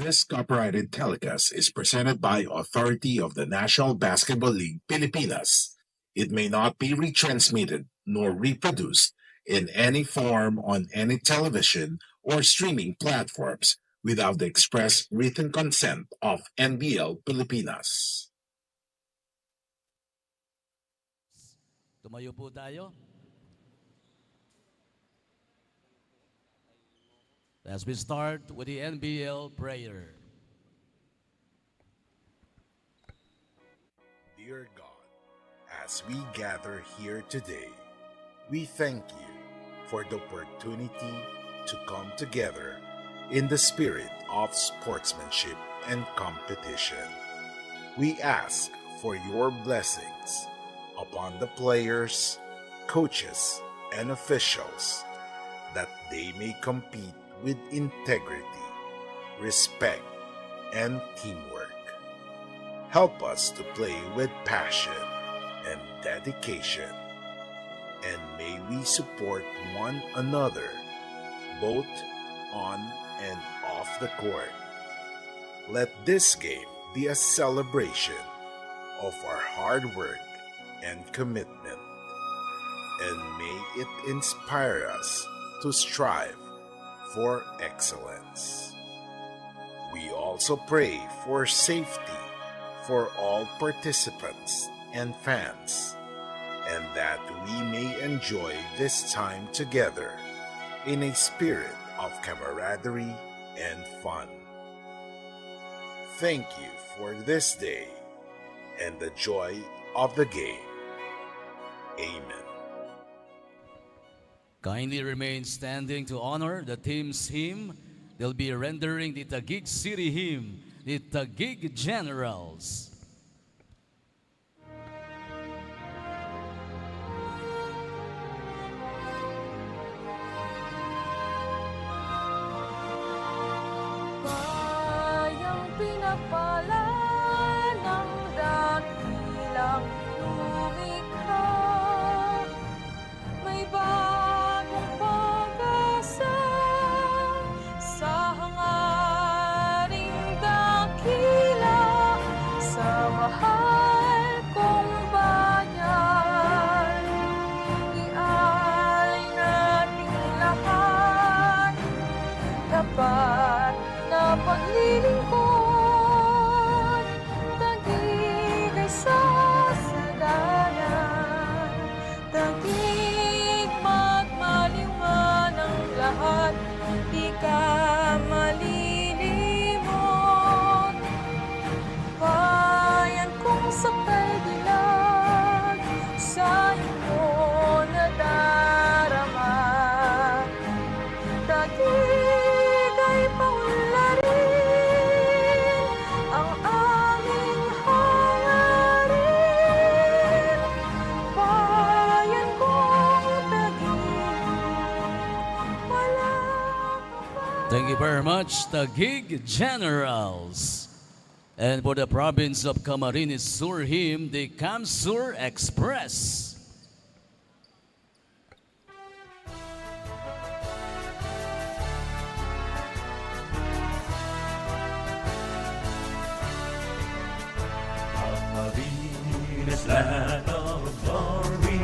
This copyrighted telecast is presented by authority of the National Basketball League Pilipinas. It may not be retransmitted nor reproduced in any form on any television or streaming platforms without the express written consent of NBL Pilipinas. Tumayo po tayo. As we start with the NBL prayer. Dear God, as we gather here today, we thank you for the opportunity to come together in the spirit of sportsmanship and competition. We ask for your blessings upon the players, coaches, and officials that they may compete with integrity, respect, and teamwork. Help us to play with passion and dedication, and may we support one another both on and off the court. Let this game be a celebration of our hard work and commitment, and may it inspire us to strive for excellence. We also pray for safety for all participants and fans, and that we may enjoy this time together in a spirit of camaraderie and fun. Thank you for this day and the joy of the game. Amen. Kindly remain standing to honor the team's hymn. They'll be rendering the Taguig City hymn, the Taguig Generals. Bayang pinapala ng dakilang lumikha, may bagong pag-asa sa hangaring dakila, sa mahal kong bayan. Ialay nating lahat, tapat na paglilingkod, Taguig ay sasaganan. Taguig magmaliwan ang lahat, di ka malilimot. Bayan kong sakay dilag, sa iyo nadarama. Taguig ay paunlarin, ang aming hangarin. Bayan kong Taguig, walang kapal. Thank you very much, Taguig Generals. And for the province of Camarines Sur hymn, the Kamsur Express. Marines, land of glory,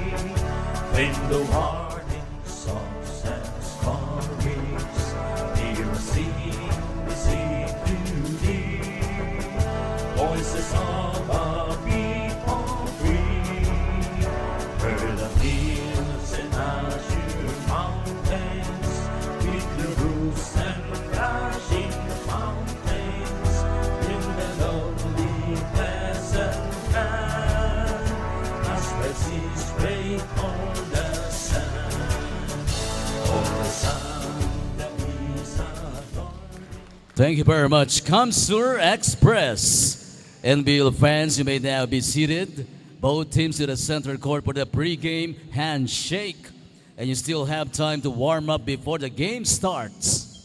claim the warning songs and stories. Hear us sing, we sing to thee. Voices of our people free. Heard of hills and azure mountains, with the roofs and flashing fountains, in the lonely pleasant land, as red seas break on the sand, on the sand that is adorned. Thank you very much, Kamsur Express. NBL fans, you may now be seated. Both teams to the center court for the pregame handshake. And you still have time to warm up before the game starts.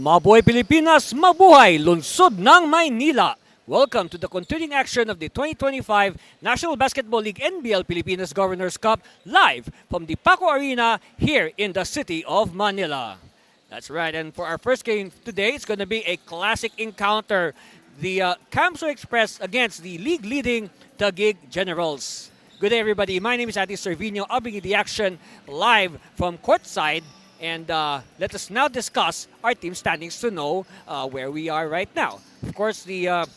Mabuhay Pilipinas, mabuhay lungsod ng Maynila. Welcome to the continuing action of the 2025 National Basketball League NBL Pilipinas Governors Cup live from the Paco Arena here in the city of Manila. That's right, and for our first game today, it's going to be a classic encounter. The Camso Express against the league-leading Taguig Generals. Good day, everybody. My name is Ati Servino. I'll bring you the action live from courtside. And let us now discuss our team standings to know where we are right now. Of course, the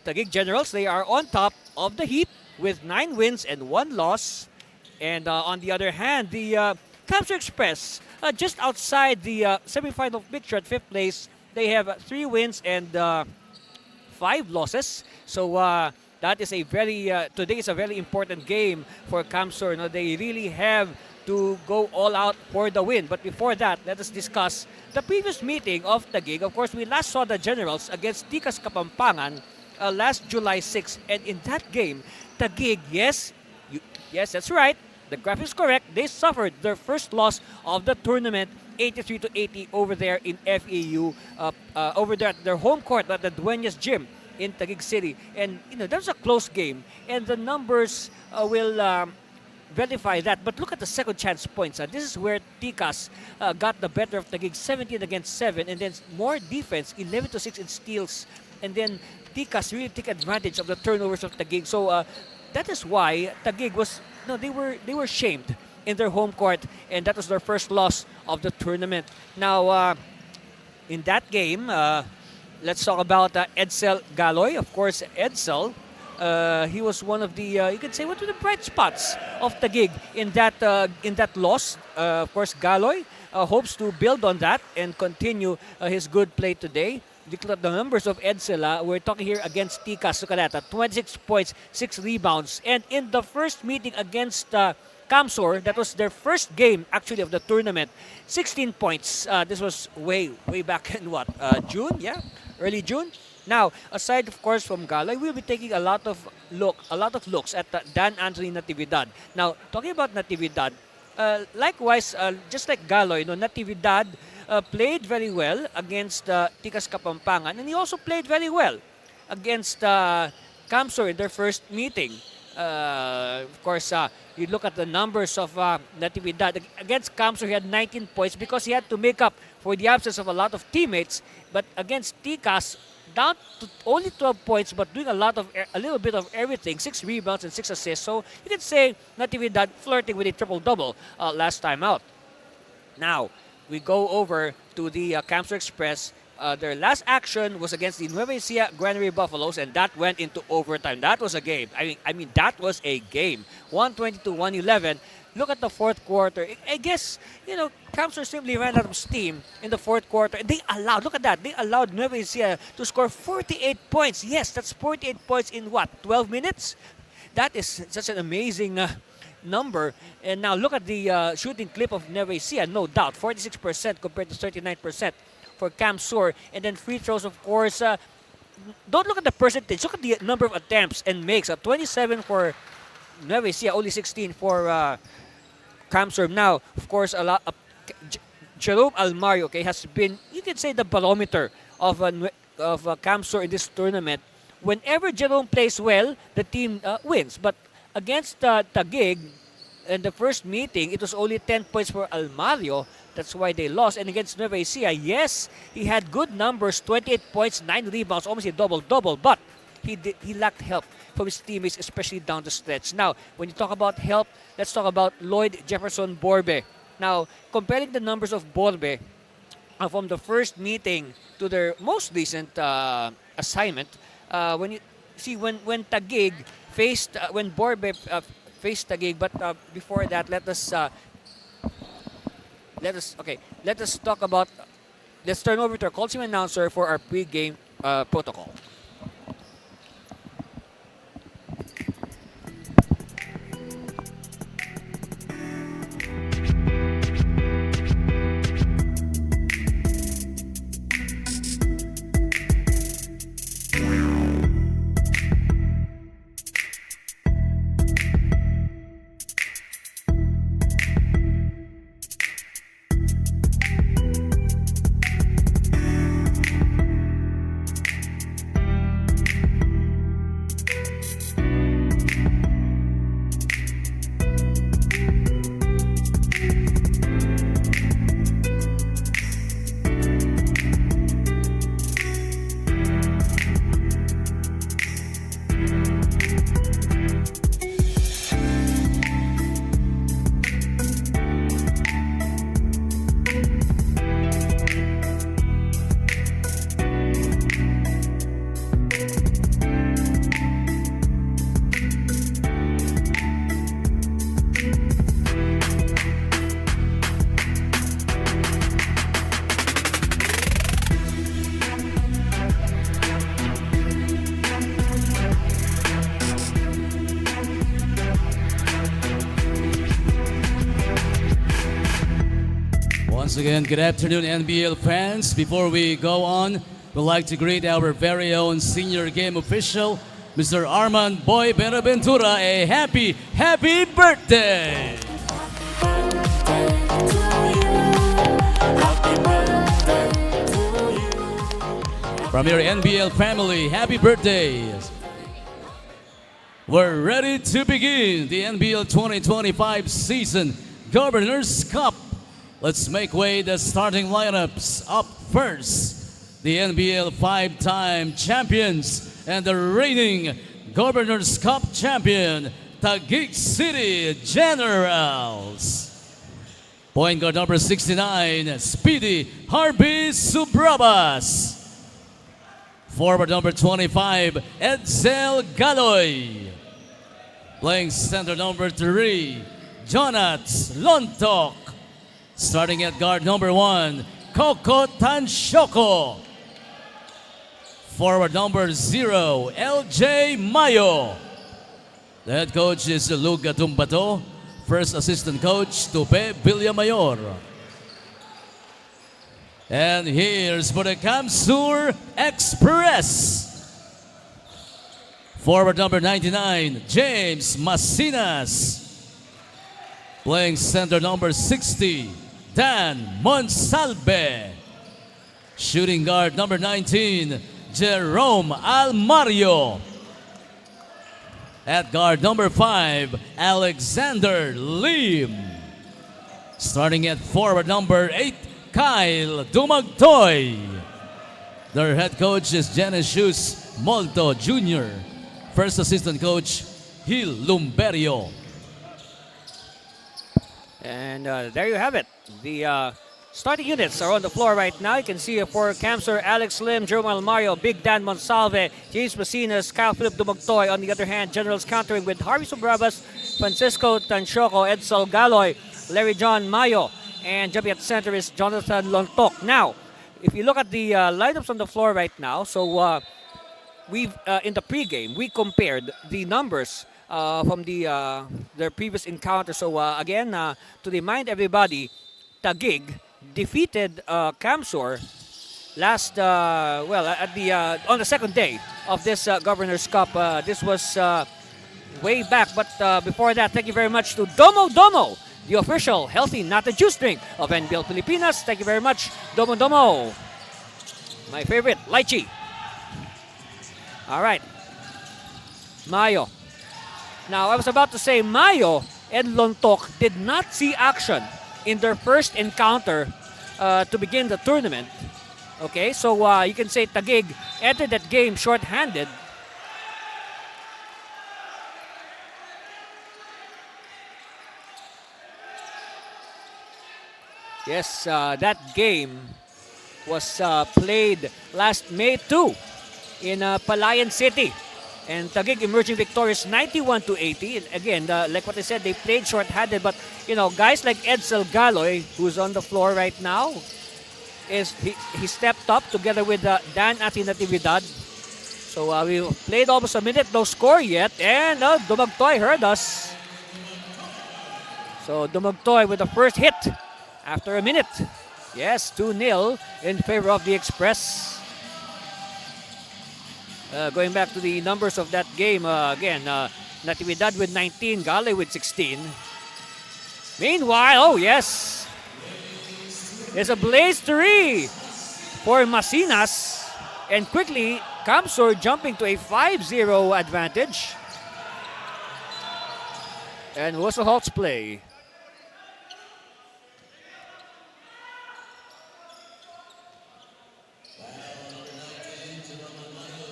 Taguig Generals, they are on top of the heap with 9 wins and 1 loss. And on the other hand, the Camso Express, just outside the semifinal picture at 5th place, they have 3 wins and 5 losses. So that is a very, today is a very important game for Camso. You know, they really have to go all out for the win. But before that, let us discuss the previous meeting of Taguig. Of course, we last saw the Generals against Tikas Kapampangan last July 6. And in that game, Taguig, yes, that's right. The graph is correct. They suffered their first loss of the tournament, 83-80 over there in FEU, over there at their home court at the Dueñas Gym in Taguig City. And, you know, that was a close game. And the numbers will verify that. But look at the second chance points. This is where Tikas got the better of Taguig, 17 against 7, and then more defense, 11-6 in steals. And then Tikas really took advantage of the turnovers of Taguig. So that is why Taguig was, no, they were shamed in their home court, and that was their first loss of the tournament. Now, in that game, let's talk about Edsel Galoy. Of course, Edsel, he was one of the, you could say, one of the bright spots of Taguig in that loss. Of course, Galoy hopes to build on that and continue his good play today. Look at the numbers of Edsel. We're talking here against Tikas. Look at that, 26 points, 6 rebounds. And in the first meeting against Camsor, that was their first game actually of the tournament, 16 points. This was way back in what, June? Yeah, early June. Now, aside of course from Galoy, we'll be taking a lot of looks at Dan Anthony Natividad. Now, talking about Natividad, likewise, just like Galoy, Natividad played very well against Tikas Kapampangan, and he also played very well against Camsor in their first meeting. Of course, you look at the numbers of Natividad. Against Camsor, he had 19 points because he had to make up for the absence of a lot of teammates. But against Tikas, down to only 12 points, but doing a little bit of everything, 6 rebounds and 6 assists. So you can say Natividad flirting with a triple-double last time out. Now, we go over to the Camso Express. Their last action was against the Nueva Ecija Granary Buffaloes, and that went into overtime. That was a game. I mean, that was a game. 120-111. Look at the fourth quarter. I guess, Camso simply ran out of steam in the fourth quarter. They allowed, look at that, they allowed Nueva Ecija to score 48 points. Yes, that's 48 points in what, 12 minutes? That is such an amazing number. And now look at the shooting clip of Nueva Ecija, no doubt, 46% compared to 39% for Camsor. And then free throws, of course. Don't look at the percentage. Look at the number of attempts and makes. 27 for Nueva Ecija, only 16 for Camsor. Now, of course, Jerome Almario, has been, you can say, the barometer of Camsor in this tournament. Whenever Jerome plays well, the team wins. But against Taguig, in the first meeting, it was only 10 points for Almario. That's why they lost. And against Nueva Ecija, yes, he had good numbers, 28 points, 9 rebounds, almost a double-double. But he lacked help from his teammates, especially down the stretch. Now, when you talk about help, let's talk about Lloyd Jefferson Borbe. Now, comparing the numbers of Borbe from the first meeting to their most recent assignment, when you see when Taguig faced, when Borbe faced Taguig, but before that, let us talk about. Let's turn over to our call team announcer for our pre-game protocol. again, good afternoon, NBL fans. Before we go on, we'd like to greet our very own senior game official, Mr. Armand Boy Benaventura. A happy, happy birthday! From your NBL family, happy birthday! We're ready to begin the NBL 2025 season Governors Cup. Let's make way the starting lineups. Up first, the NBL five-time champions and the reigning Governors Cup champion, Taguig City Generals. Point guard number 69, Speedy Harvey Subrabas. Forward number 25, Edsel Galoy. Playing center number 3, Jonats Lontok. Starting at guard number 1, Coco Tanshoko. Forward number 0, LJ Mayo. The head coach is Luga Tumbato. First assistant coach, Tupe Villamayor. And here's for the Kamsur Express. Forward number 99, James Masinas. Playing center number 60, Dan Monsalve. Shooting guard number 19, Jerome Almario. At guard number 5, Alexander Lim. Starting at forward number 8, Kyle Dumagtoy. Their head coach is Genesius Molto Jr. First assistant coach, Gil Lumberio. And there you have it. The starting units are on the floor right now. You can see for Kamsur, Alex Lim, Jerome Almario, Big Dan Monsalve, James Masinas, Kyle Philip Dumagtoy. On the other hand, Generals countering with Harvey Subrabas, Francisco Tanchoco, Edsel Galoy, Larry John Mayo, and jumping at center is Jonathan Lontok. Now, if you look at the lineups on the floor right now, so we've in the pregame we compared the numbers from their previous encounter. So again, to remind everybody, Taguig defeated Kamsur last at the on the second day of this Governors Cup. This was way back, but before that, thank you very much to Domo Domo, the official healthy natty juice drink of NBL Pilipinas. Thank you very much, Domo Domo. My favorite, lychee. All right, Mayo. Now, I was about to say Mayo and Lontok did not see action in their first encounter to begin the tournament. Okay, so you can say Taguig entered that game short-handed. Yes, that game was played last May 2 in Palayan City. And Taguig emerging victorious 91-80. Again, like what I said, they played short-handed. But, you know, guys like Edsel Galoy, who's on the floor right now, he stepped up together with Dan Atinatividad. So we played almost a minute, no score yet. And Dumagtoy heard us. So Dumagtoy with the first hit after a minute. Yes, 2-0 in favor of the Express. Going back to the numbers of that game, again, Natividad with 19, Gale with 16. Meanwhile, oh yes, there's a blaze 3 for Masinas. And quickly, Kamsur jumping to a 5-0 advantage. And whistle halts play.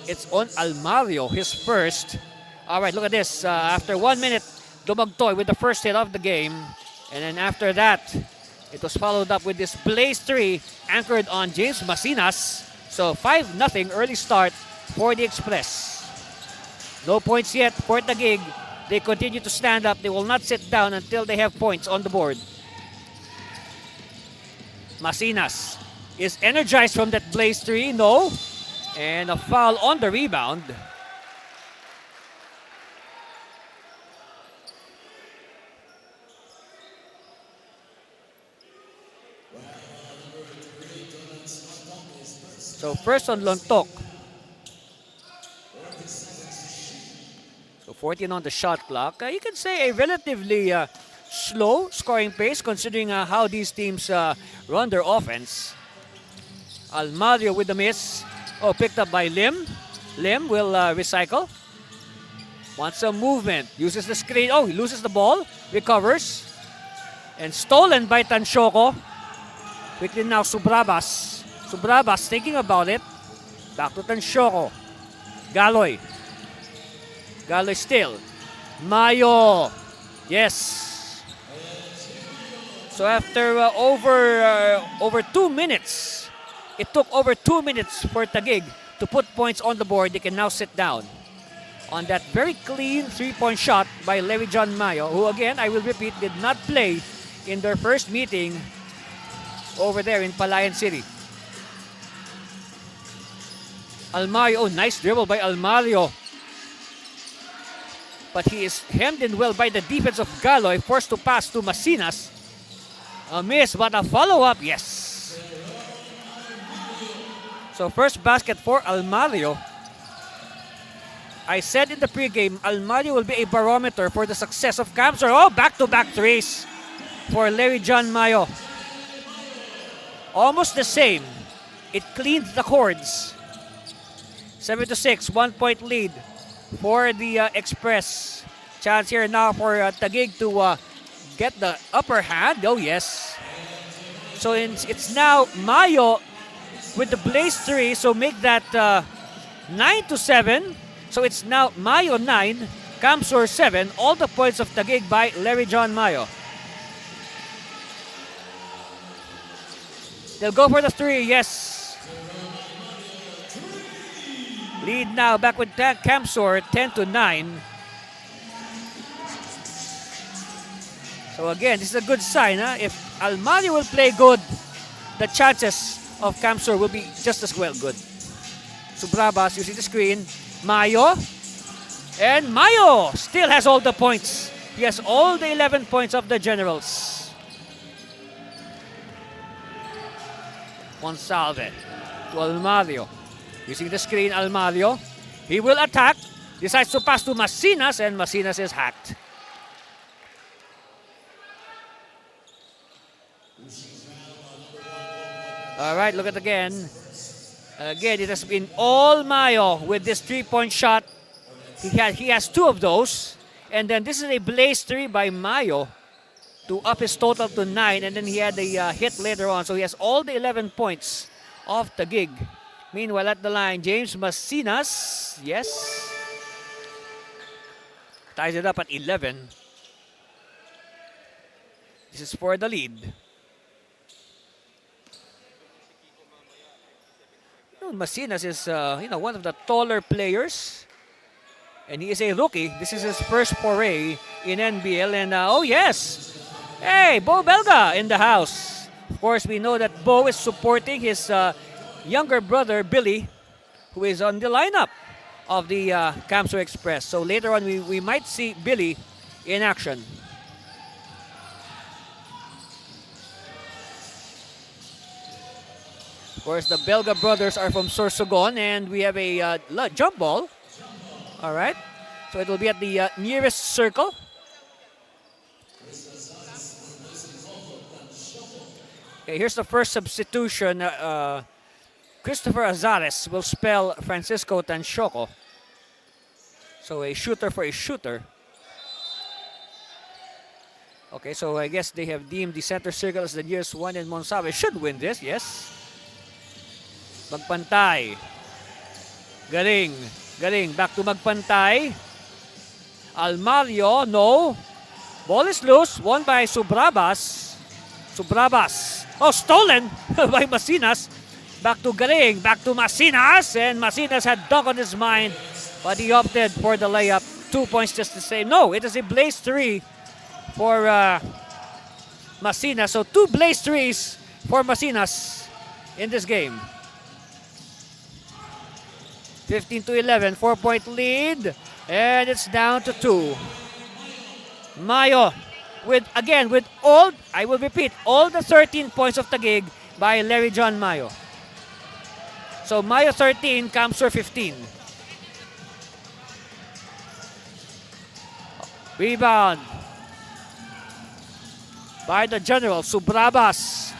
It's on Almario, his first. All right, look at this. After 1 minute, Dumagtoy with the first hit of the game. And then after that, it was followed up with this blaze 3 anchored on James Masinas. So 5-0 early start for the Express. No points yet for Taguig. They continue to stand up. They will not sit down until they have points on the board. Masinas is energized from that blaze 3. No. And a foul on the rebound. So first on Lontok. So 14 on the shot clock. You can say a relatively slow scoring pace considering how these teams run their offense. Almario with the miss. Oh, picked up by Lim. Lim will recycle. Wants some movement. Uses the screen. Oh, he loses the ball. Recovers. And stolen by Tansyoko. Quickly now, Subrabas. Subrabas thinking about it. Back to Tansyoko. Galoy. Galoy still. Mayo. Yes. So after over 2 minutes, it took over 2 minutes for Taguig to put points on the board. They can now sit down on that very clean 3-point shot by Larry John Mayo, who again, I will repeat, did not play in their first meeting over there in Palayan City. Almario, oh, nice dribble by Almario. But he is hemmed in well by the defense of Galoy, forced to pass to Masinas. A miss, but a follow-up, yes. So first basket for Almario. I said in the pregame, Almario will be a barometer for the success of Camsor. Oh, back-to-back threes for Larry John Mayo. Almost the same. It cleaned the cords. 7-6, 1-point lead for the Express. Chance here now for Taguig to get the upper hand. Oh, yes. So it's now Mayo with the blaze 3. So make that 9-7. So it's now Mayo 9, Camsor 7. All the points of Taguig by Larry John Mayo. They'll go for the 3, yes. Lead now back with Camsor, 10-9. So again, this is a good sign. If Almario will play good, the chances of Camsor will be just as well good. Subrabas using the screen. Mayo. And Mayo still has all the points. He has all the 11 points of the Generals. Monsalve to Almario. Using the screen, Almario. He will attack. Decides to pass to Masinas, and Masinas is hacked. All right, look at it again. Again, it has been all Mayo with this 3-point shot. He has 2 of those. And then this is a blaze 3 by Mayo to up his total to 9. And then he had a hit later on. So he has all the 11 points of Taguig. Meanwhile, at the line, James Masinas. Yes. Ties it up at 11. This is for the lead. Masinas is one of the taller players, and he is a rookie. This is his first foray in NBL, and oh yes, hey, Bo Belga in the house. Of course, we know that Bo is supporting his younger brother Billy, who is on the lineup of the Camsor Express. So later on, we might see Billy in action. Of course, the Belga brothers are from Sorsogon, and we have a jump ball. All right. So it will be at the nearest circle. Okay, here's the first substitution. Christopher Azares will spell Francisco Tansyoko. So a shooter for a shooter. Okay, so I guess they have deemed the center circle as the nearest one, and Monsalve should win this, yes. Magpantay. Galing. Galing. Back to Magpantay. Almario, no. Ball is loose. Won by Subrabas. Subrabas. Oh, stolen by Masinas. Back to Galing. Back to Masinas. And Masinas had dunk on his mind, but he opted for the layup. 2 points just the same. No, it is a blaze 3 for Masinas. So 2 blaze 3s for Masinas in this game. 15-11, 4-point lead, and it's down to 2. Mayo with all, I will repeat, all the 13 points of Taguig by Larry John Mayo. So Mayo 13, Camsur 15. Rebound by the General, Subrabas.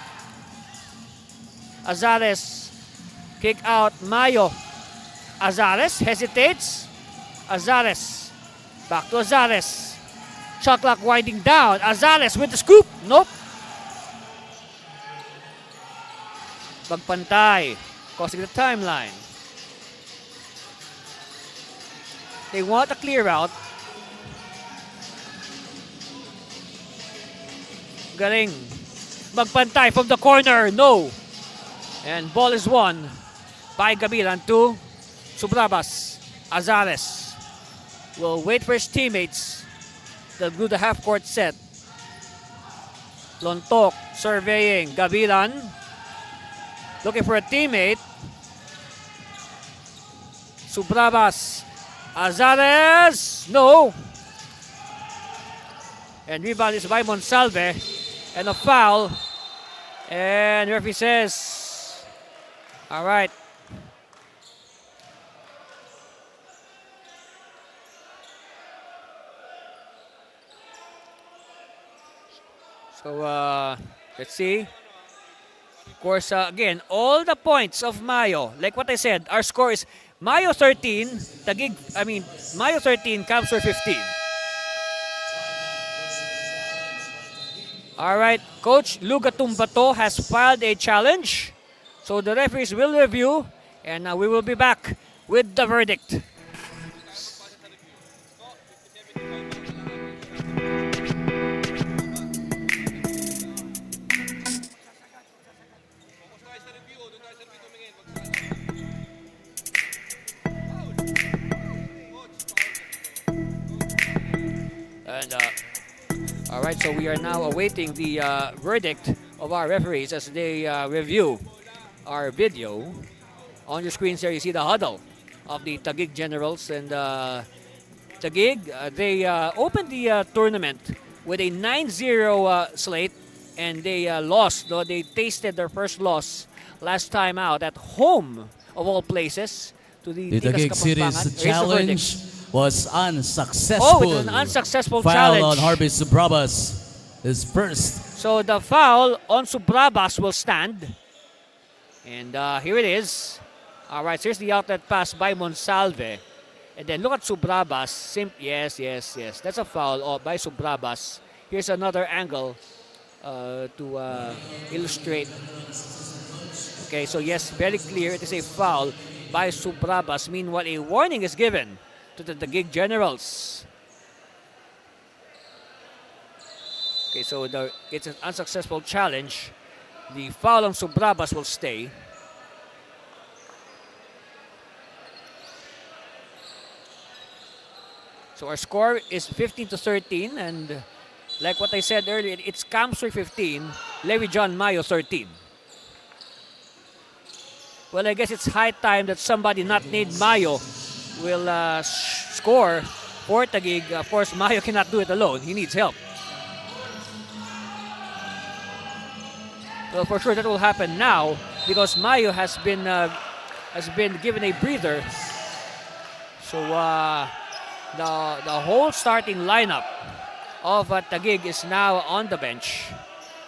Azares, kick out, Mayo. Azares hesitates. Azares, back to Azares. Shot clock winding down. Azares with the scoop. Nope. Magpantay, causing the timeline. They want a clear out. Galing. Magpantay from the corner. No. And ball is won by Gabilan to Subrabas. Azares will wait for his teammates. They'll do the half-court set. Lontok surveying. Gabilan looking for a teammate. Subrabas. Azares. No. And rebound is by Monsalve. And a foul. And referee says, all right. So, let's see. Of course, again, all the points of Mayo, like what I said, our score is Mayo 13, Mayo 13, Camsur 15. All right, Coach Lugatumbato has filed a challenge. So the referees will review, and we will be back with the verdict. And all right, so we are now awaiting the verdict of our referees as they review our video. On your screens here, you see the huddle of the Taguig Generals. And Taguig, they opened the tournament with a 9-0 slate, and they lost, though they tasted their first loss last time out at home, of all places, to the Taguig Tigas City's Kapampangan. challenge was unsuccessful. Oh, it was an unsuccessful Foul challenge. on Harvey Subrabas is first. So the foul on Subrabas will stand. And here it is. All right, so here's the outlet pass by Monsalve. And then look at Subrabas. Yes. That's a foul by Subrabas. Here's another angle to illustrate. Okay, so yes, very clear. It is a foul by Subrabas. Meanwhile, a warning is given to the Taguig Generals. Okay, so it's an unsuccessful challenge. The foul on Subrabas will stay. So our score is 15-13, and like what I said earlier, it's Camsur 15, Levi John Mayo 13. Well, I guess it's high time that somebody not named Mayo will score for Taguig. Of course, Mayo cannot do it alone. He needs help. Well, for sure that will happen now because Mayo has been given a breather. So the whole starting lineup of Taguig is now on the bench.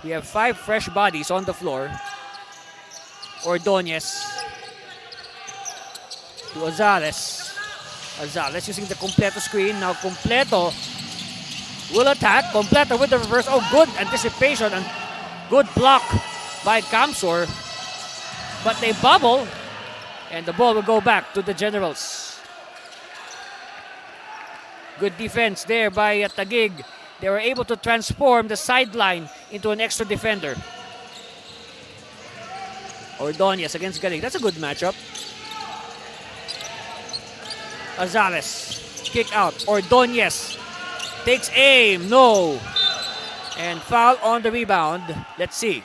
We have 5 fresh bodies on the floor. Ordonez to Azares. Azares using the Completo screen. Now Completo will attack. Completo with the reverse. Oh, good anticipation and good block by Camsur. But they bubble and the ball will go back to the Generals. Good defense there by Taguig. They were able to transform the sideline into an extra defender. Ordonez against Galing. That's a good matchup. Azares. Kick out. Ordonez takes aim. No. And foul on the rebound. Let's see.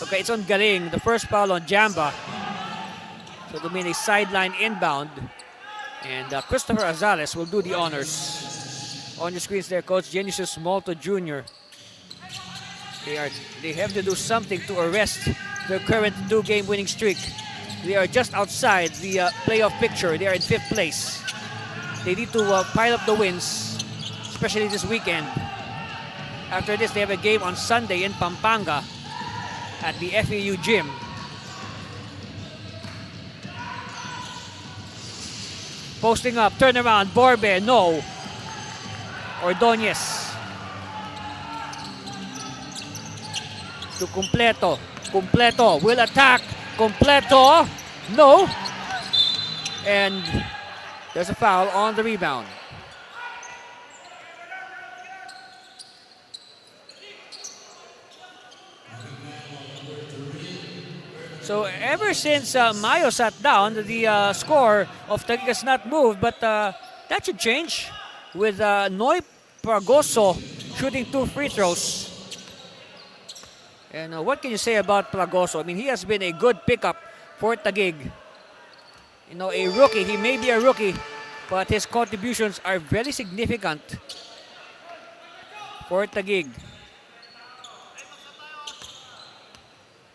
Okay, it's on Galing. The first foul on Jamba. So it'll mean a sideline inbound. And Christopher Azares will do the honors. On your screens there, Coach Genesis Malto Jr. They have to do something to arrest their current 2-game winning streak. They are just outside the playoff picture. They are in 5th place. They need to pile up the wins, especially this weekend. After this, they have a game on Sunday in Pampanga at the FAU gym. Posting up, turnaround, Borbe, no. Ordonez. To Completo. Completo will attack. Completo, no. And there's a foul on the rebound. So ever since Mayo sat down, the score of Taguig has not moved, but that should change with Noy Pragoso shooting 2 free throws. And what can you say about Pragoso? I mean, he has been a good pickup for Taguig. You know, a rookie, he may be a rookie, but his contributions are very significant for Taguig.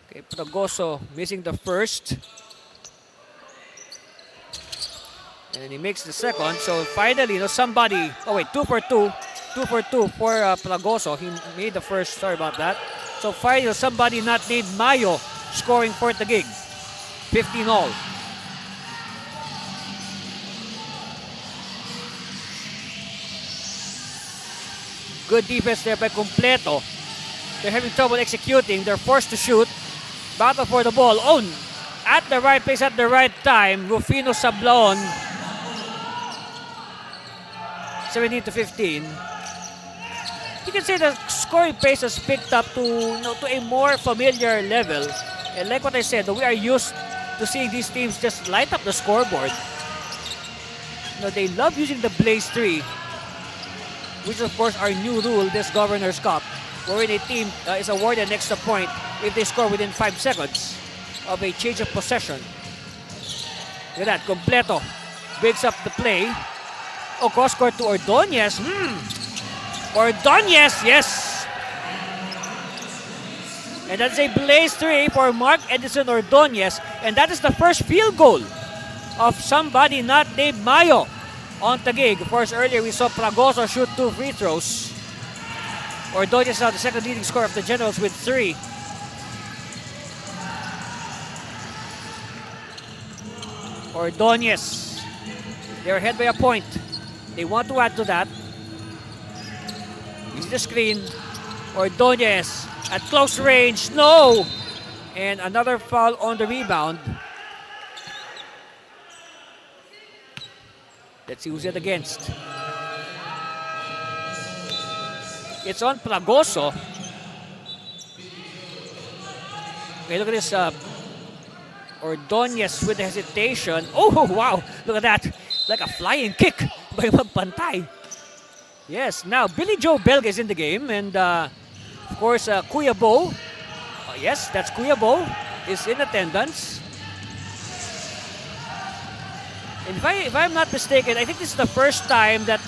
Okay, Pragoso missing the first. And he makes the second. So finally, you know, somebody, oh wait, 2 for 2. 2 for 2 for Pragoso. He made the first, sorry about that. So finally, somebody not named Mayo scoring for Taguig. 15 all. Good defense there by Completo. They're having trouble executing. They're forced to shoot. Battle for the ball. Own at the right place at the right time. Rufino Sablaon. 17-15. You can say the scoring pace has picked up to, you know, to a more familiar level. And like what I said, we are used to seeing these teams just light up the scoreboard. You know, they love using the Blaze 3, which is of course our new rule this Governors Cup, wherein a team is awarded an extra point if they score within 5 seconds of a change of possession. Look at that, Completo breaks up the play. Oh, cross-court to Ordonez. Ordonez, yes! And that's a Blaze 3 for Mark Edison Ordonez. And that is the first field goal of somebody not named Mayo on Taguig. Of course, earlier we saw Pragoso shoot 2 free throws. Ordonez now the second leading scorer of the Generals with 3. Ordonez. They're ahead by a point. They want to add to that. Use the screen. Ordonez at close range. No! And another foul on the rebound. Let's see who's it against. It's on Pragoso. Okay, look at this. Ordonez with hesitation. Oh, wow. Look at that. Like a flying kick by Magpantay. Yes, now Billy Joe Belga is in the game. And of course, Kuya Bo. Yes, that's Kuya Bo. Is in attendance. And if I'm not mistaken, I think this is the first time that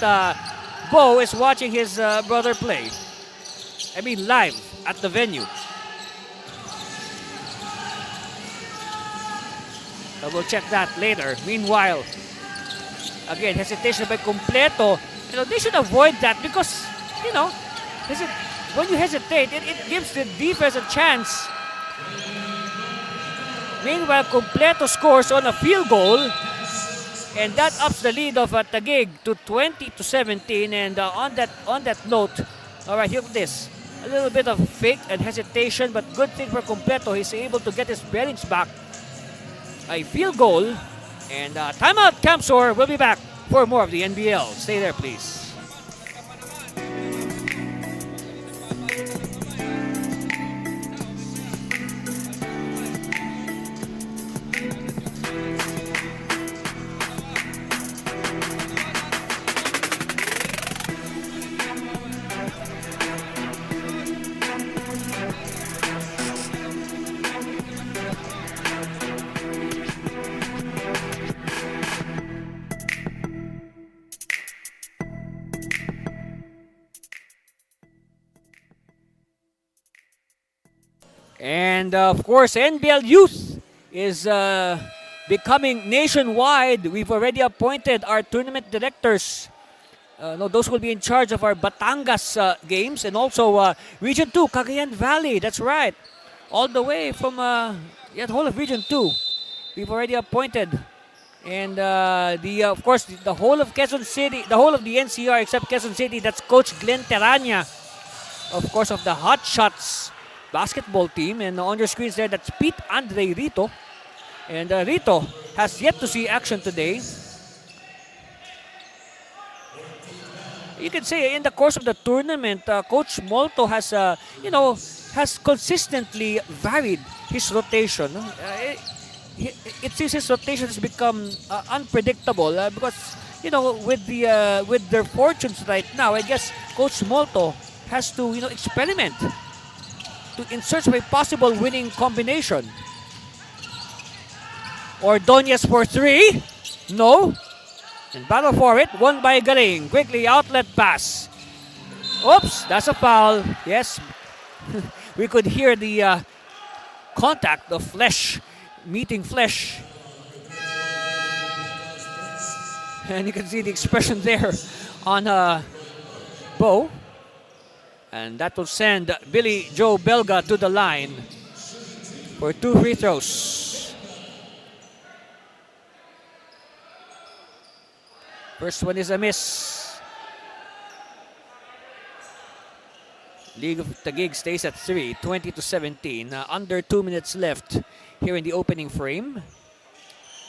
Bo is watching his brother play. I mean, live at the venue. We'll check that later. Meanwhile, again, hesitation by Completo. You know, they should avoid that because, you know, when you hesitate, it gives the defense a chance. Meanwhile, Completo scores on a field goal. And that ups the lead of Taguig to 20-17. And on that note, all right, look at this. A little bit of fake and hesitation, but good thing for Completo. He's able to get his bearings back. A field goal. And timeout, Camsor. We'll be back for more of the NBL. Stay there, please. And of course, NBL Youth is becoming nationwide. We've already appointed our tournament directors. No, those will be in charge of our Batangas games and also Region 2, Cagayan Valley. That's right. All the way from the whole of Region 2. We've already appointed. And of course, the whole of Quezon City, the whole of the NCR except Quezon City, that's Coach Glenn Terania, of course, of the Hot Shots basketball team. And on your screens there, that's Pete Andre Rito. And Rito has yet to see action today. You can say in the course of the tournament, Coach Molto has, has consistently varied his rotation. It seems his rotation has become unpredictable because, with their fortunes right now, I guess Coach Molto has to, experiment in search of a possible winning combination. Ordonez for three. No. And battle for it. Won by Galing. Quickly outlet pass. Oops, that's a foul. Yes. We could hear the contact of flesh meeting flesh. And you can see the expression there on Bo. And that will send Billy Joe Belga to the line for 2 free throws. First one is a miss. League of Taguig stays at 3, 20-17. Under 2 minutes left here in the opening frame.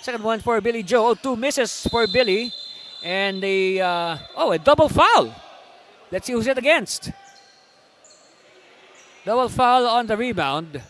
Second one for Billy Joe. 2 misses for Billy. And a double foul. Let's see who's it against. Double foul on the rebound.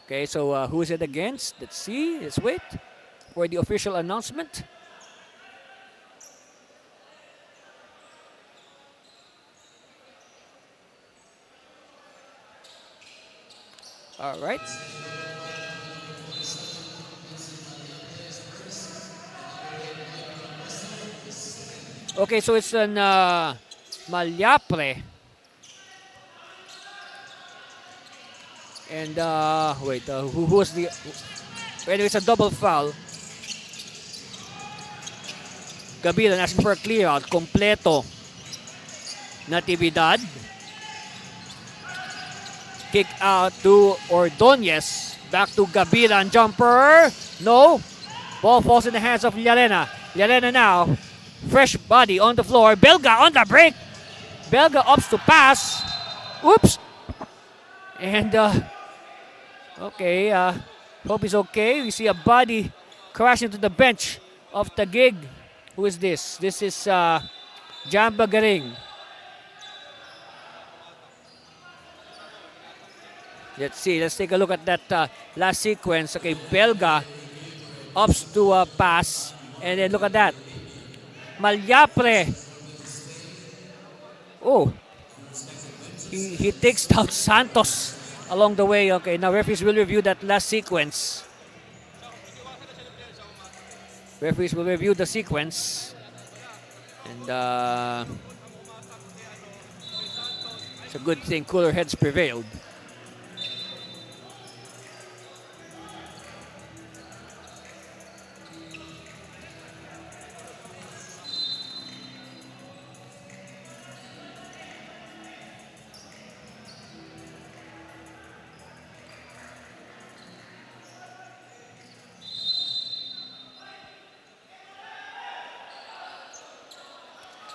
Okay, so who is it against? Let's see. Let's wait for the official announcement. All right. Okay, so it's an Malyapre. And who was the? Anyway, it's a double foul. Gabilan asking for a clear out. Completo. Natividad. Kick out to Ordonez. Back to Gabilan. Jumper. No. Ball falls in the hands of Llarena. Llarena now. Fresh body on the floor. Belga on the break. Belga opts to pass. Oops. And okay, hope he's okay. We see a body crash into the bench of Taguig. Who is this? This is Jamba Garing. Let's see. Let's take a look at that last sequence. Okay, Belga opts to pass. And then look at that. Malyapre. Oh. He takes down Santos along the way. Okay, now referees will review that last sequence. Referees will review the sequence. And it's a good thing cooler heads prevailed.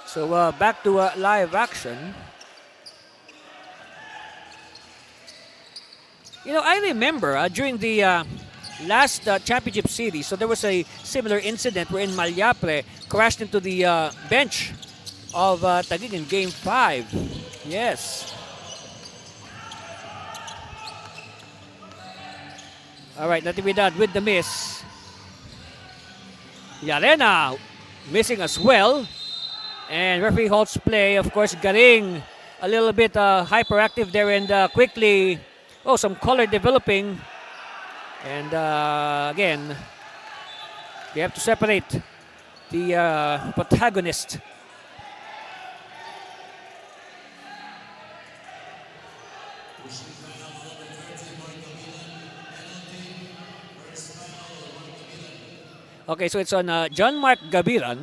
So back to live action. I remember during the last championship series, so there was a similar incident wherein Malyapre crashed into the bench of Taguig in Game 5. Yes. All right, Natividad with the miss. Llarena missing as well. And referee halts play. Of course, Garing a little bit hyperactive there and quickly, some color developing. And again, we have to separate the protagonist. Okay, so it's on John Mark Gabiran.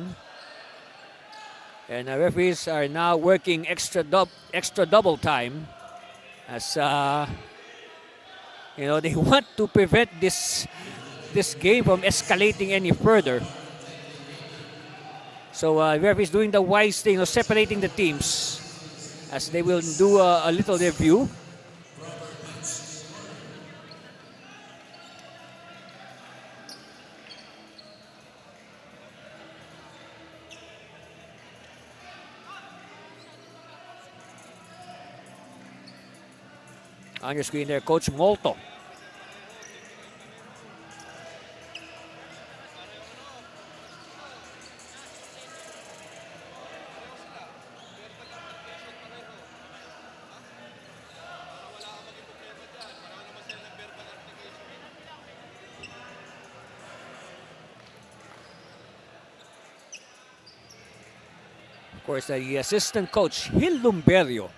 And referees are now working extra double time as they want to prevent this game from escalating any further. So referees doing the wise thing of separating the teams as they will do a little review. On your screen there, Coach Molto. Of course, the assistant coach, Hil Lumberio,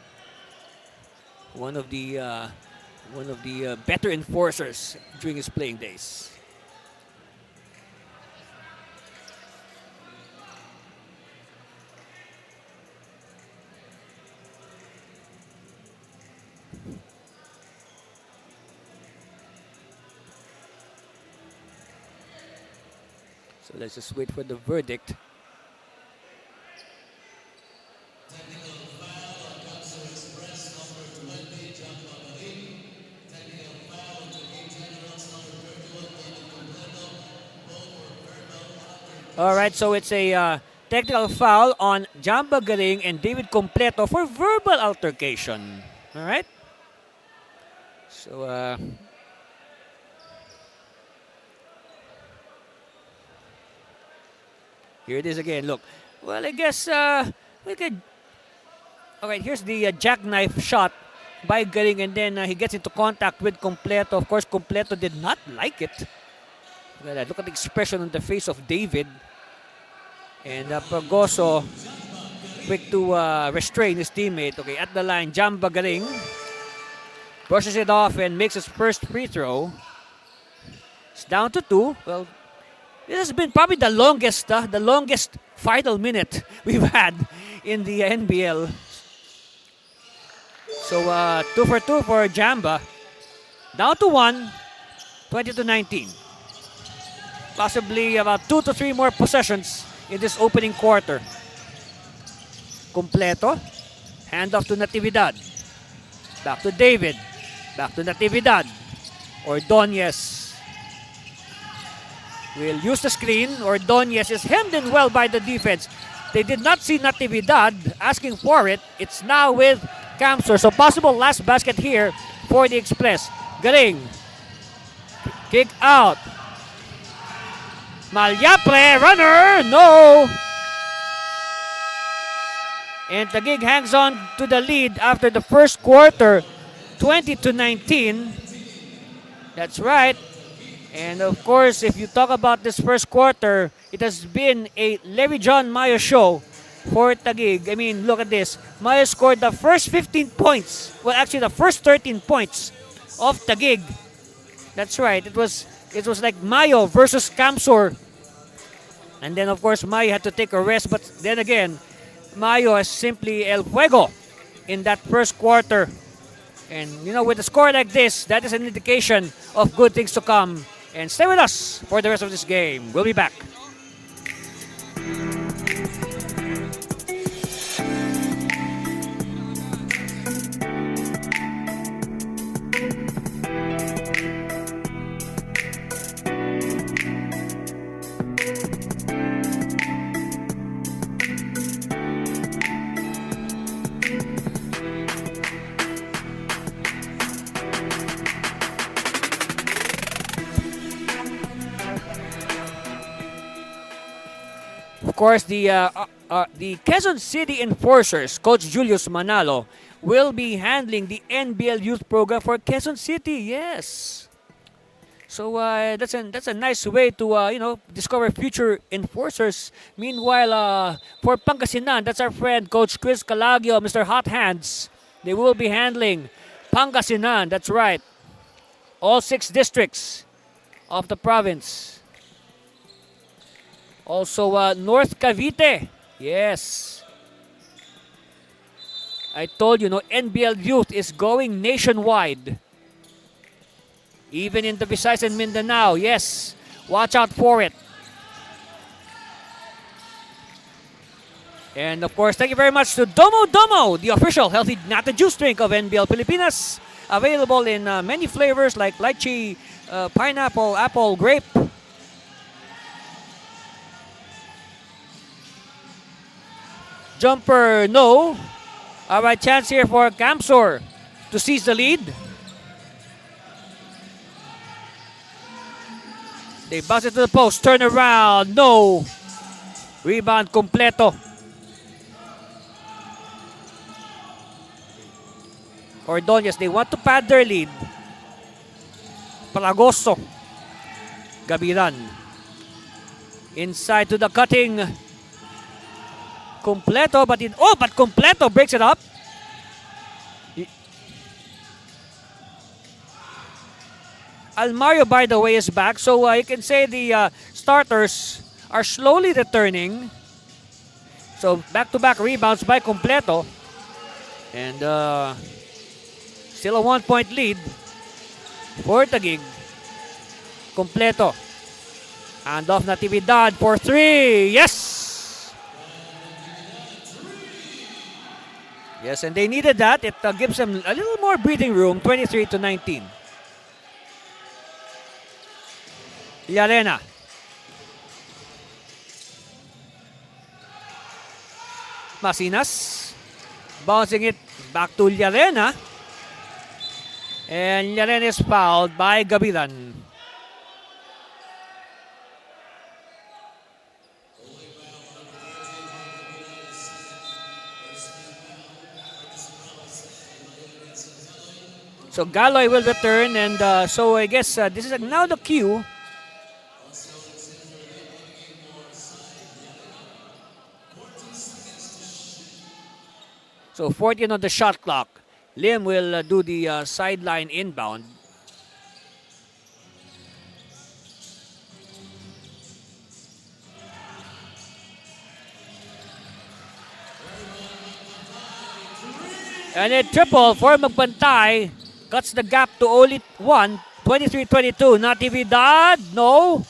one of the better enforcers during his playing days. So let's just wait for the verdict. All right, so it's a technical foul on Jamba Garing and David Completo for verbal altercation. All right. So here it is again. Look, well, I guess we could. All right, here's the jackknife shot by Garing, and then he gets into contact with Completo. Of course, Completo did not like it. Look at the expression on the face of David. And Pagoso, quick to restrain his teammate. Okay, at the line, Jamba Garing brushes it off and makes his first free throw. It's down to 2. Well, this has been probably the longest final minute we've had in the NBL. So 2 for 2 for Jamba. Down to 1, 20-19. Possibly about 2 to 3 more possessions in this opening quarter. Completo. Handoff to Natividad. Back to David. Back to Natividad. Ordonez will use the screen. Ordonez is hemmed in well by the defense. They did not see Natividad asking for it. It's now with Camsor. So possible last basket here for the Express. Garing. Kick out. Malyapre, runner, no! And Taguig hangs on to the lead after the first quarter, 20-19. That's right. And of course, if you talk about this first quarter, it has been a Larry John Mayo show for Taguig. I mean, look at this. Mayo scored the first 15 points. Well, actually, the first 13 points of Taguig. That's right. It was like Mayo versus Camsor. And then, of course, Mayo had to take a rest. But then again, Mayo is simply el fuego in that first quarter. And, with a score like this, that is an indication of good things to come. And stay with us for the rest of this game. We'll be back. Of course, the the Quezon City Enforcers, Coach Julius Manalo, will be handling the NBL Youth Program for Quezon City. Yes. So that's a nice way to discover future enforcers. Meanwhile, for Pangasinan, that's our friend Coach Chris Calagio, Mr. Hot Hands. They will be handling Pangasinan. That's right. All 6 districts of the province. Also, North Cavite. Yes. I told you, NBL Youth is going nationwide. Even in the Visayas and Mindanao. Yes. Watch out for it. And of course, thank you very much to Domo Domo, the official healthy nata juice drink of NBL Pilipinas. Available in many flavors like lychee, pineapple, apple, grape. Jumper, no. All right, chance here for Camsor to seize the lead. They bounce it to the post, turn around, no. Rebound completo. Ordonez, they want to pad their lead. Palagoso. Gabiran. Inside to the cutting. Completo, but Completo breaks it up. Almario, by the way, is back. So you can say the starters are slowly returning. So back-to-back rebounds by Completo. And still a 1-point lead for Taguig. Completo. And off Natividad for 3. Yes! Yes, and they needed that. It gives them a little more breathing room. 23-19. Llarena. Masinas. Bouncing it back to Llarena. And Llarena is fouled by Gabilan. So Galoy will return, and so I guess this is now the cue. So 14 on the shot clock. Lim will do the sideline inbound. And a triple for Magbantay. Cuts the gap to only 1. 23-22. Natividad. No.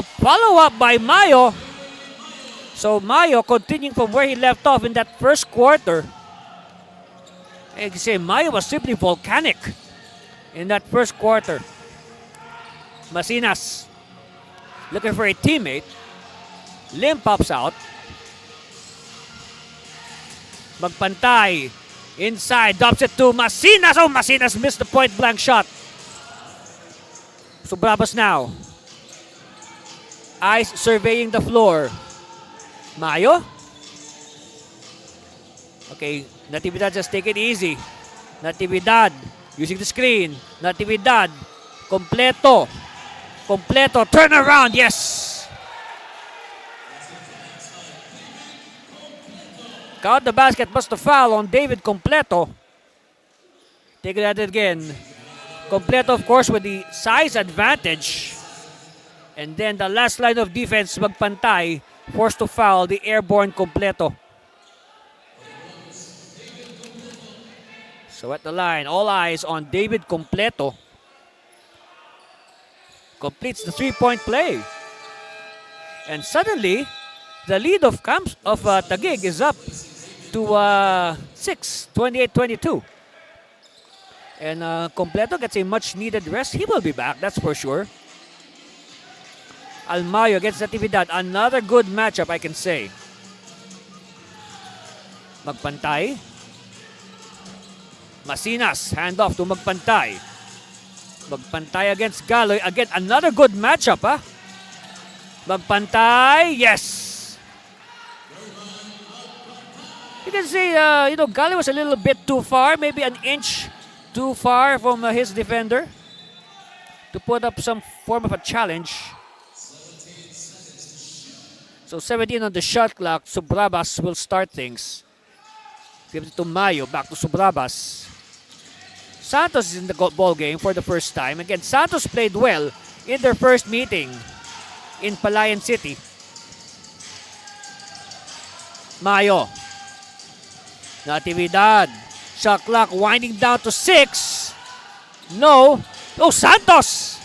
Follow up by Mayo. So Mayo continuing from where he left off in that first quarter. I can say Mayo was simply volcanic in that first quarter. Masinas looking for a teammate. Lim pops out. Magpantay inside, drops it to Masinas. Oh, Masinas missed the point blank shot. So Brabas now. Eyes surveying the floor. Mayo. Okay, Natividad, just take it easy. Natividad using the screen. Natividad. Completo. Completo. Turn around. Yes. Count the basket, must have foul on David Completo. Take it at it again. Completo, of course, with the size advantage. And then the last line of defense, Magpantay, forced to foul the airborne Completo. So at the line, all eyes on David Completo. Completes the three-point play. And suddenly, the lead of Taguig is up to 6, 28-22. And Completo gets a much-needed rest. He will be back, that's for sure. Almayo against Natividad. Another good matchup, I can say. Magpantay. Masinas, handoff to Magpantay. Magpantay against Galoy. Again, another good matchup, ha? Magpantay, yes. You can see, Gali was a little bit too far, maybe an inch too far from his defender to put up some form of a challenge. So 17 on the shot clock. Subrabas will start things. Give it to Mayo. Back to Subrabas. Santos is in the ball game for the first time. Again, Santos played well in their first meeting in Palayan City. Mayo. Natividad. Shot clock winding down to 6. No. Oh, Santos!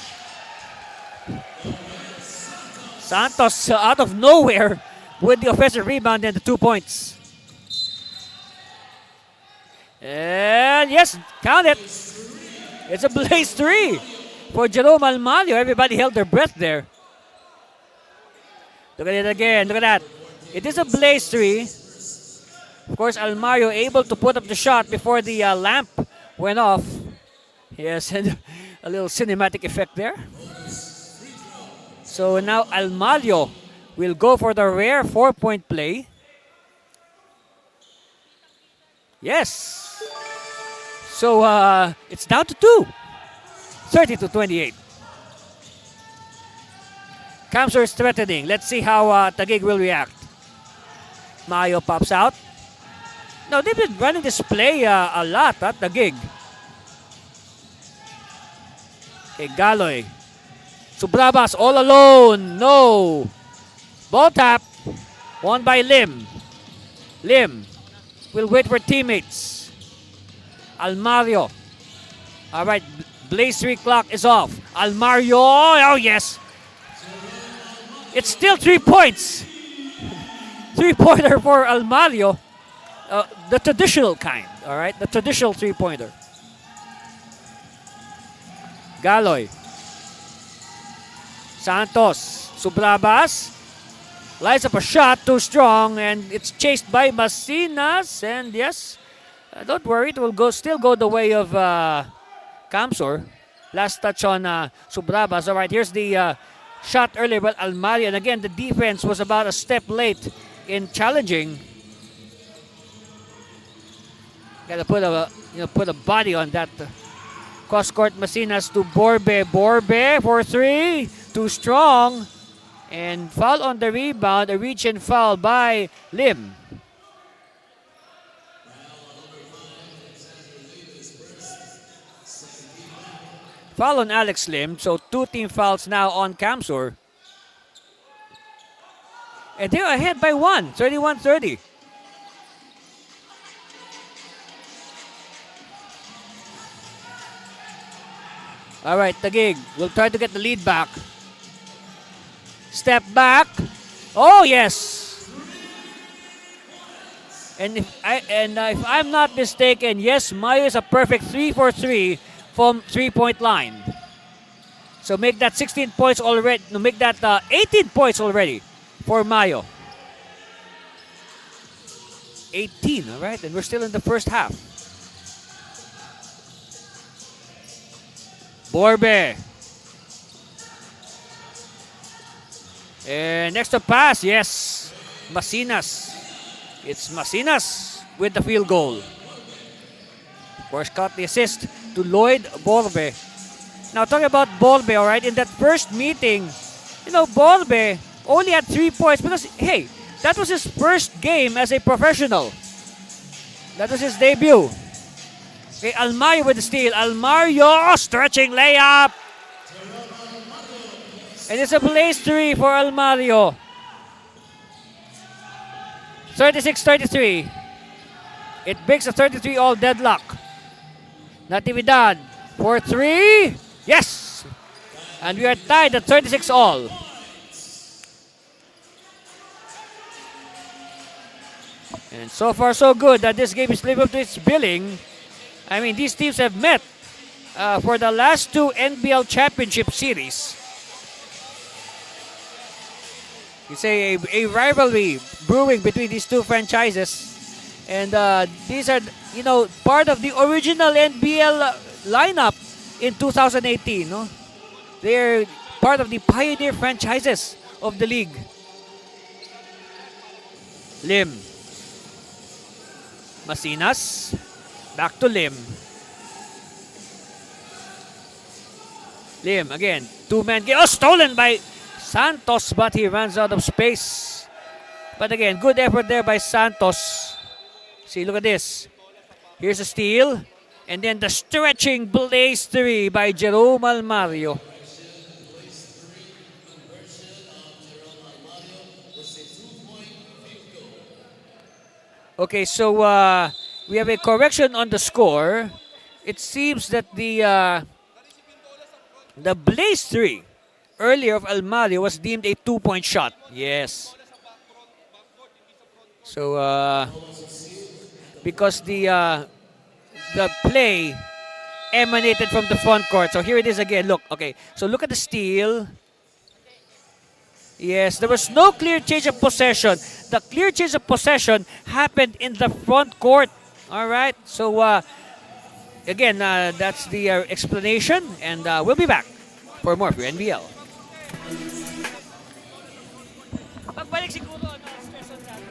Santos out of nowhere with the offensive rebound and the 2 points. And yes, count it. It's a blaze 3 for Jerome Almario. Everybody held their breath there. Look at it again. Look at that. It is a blaze 3. Of course, Almario able to put up the shot before the lamp went off. Yes, and a little cinematic effect there. So now Almario will go for the rare 4-point play. Yes. So it's down to 2. 30-28. Kamsur is threatening. Let's see how Taguig will react. Mayo pops out. No, they've been running this play a lot at Taguig. Okay, Galoy. Subrabas all alone. No. Ball tap. Won by Lim. Lim will wait for teammates. Almario. All right. Blaze 3 clock is off. Almario. Oh, yes. It's still 3 points. 3-pointer for Almario. The traditional kind. All right. The traditional 3-pointer. Galoy. Santos. Subrabas. Lights up a shot. Too strong. And it's chased by Masinas. And yes. Don't worry. It will still go the way of Kamsur. Last touch on Subrabas. All right. Here's the shot earlier by Almario. And again, the defense was about a step late in challenging. Gotta put a body on that. Cross court Masinas to Borbe. Borbe for 3. Too strong. And foul on the rebound. A reach and foul by Lim. Foul on Alex Lim. So 2 team fouls now on Kamsur. And they're ahead by 1. 31-30. All right, Taguig will try to get the lead back. Step back. Oh, yes. And if I'm not mistaken, yes, Mayo is a perfect 3 for 3 from 3-point line. So make that 16 points already. No, make that 18 points already for Mayo. 18, all right? And we're still in the first half. Borbe. And next to pass, yes. Masinas. It's Masinas with the field goal. Of course, got the assist to Lloyd Borbe. Now, talking about Borbe, all right, in that first meeting, Borbe only had 3 points because, hey, that was his first game as a professional. That was his debut. Okay, Almario with the steal. Almario stretching layup. And it's a blaze 3 for Almario. 36-33. It breaks a 33 all deadlock. Natividad for 3. Yes! And we are tied at 36 all. And so far so good that this game is living up to its billing. I mean, these teams have met for the last 2 NBL Championship Series. You say a rivalry brewing between these 2 franchises. And these are, part of the original NBL lineup in 2018. No? They're part of the pioneer franchises of the league. Lim. Masinas. Back to Lim. Lim again. Two-man game. Oh, stolen by Santos, but he runs out of space. But again, good effort there by Santos. See, look at this. Here's a steal. And then the stretching blaze three by Jerome Almario. Okay, so we have a correction on the score. It seems that the blaze three earlier of Almario was deemed a 2-point shot. Yes. So because the play emanated from the front court. So here it is again. Look, okay. So look at the steal. Yes, there was no clear change of possession. The clear change of possession happened in the front court. All right. So again, that's the explanation, and we'll be back for more for NBL. Pagbalik siguro, stress on that.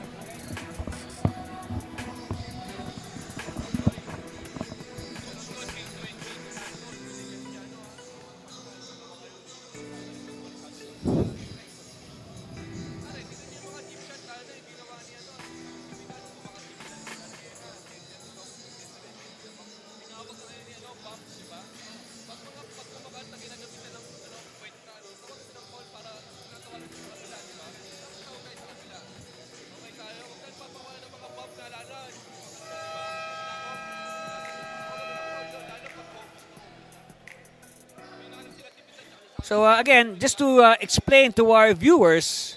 So again, just to explain to our viewers,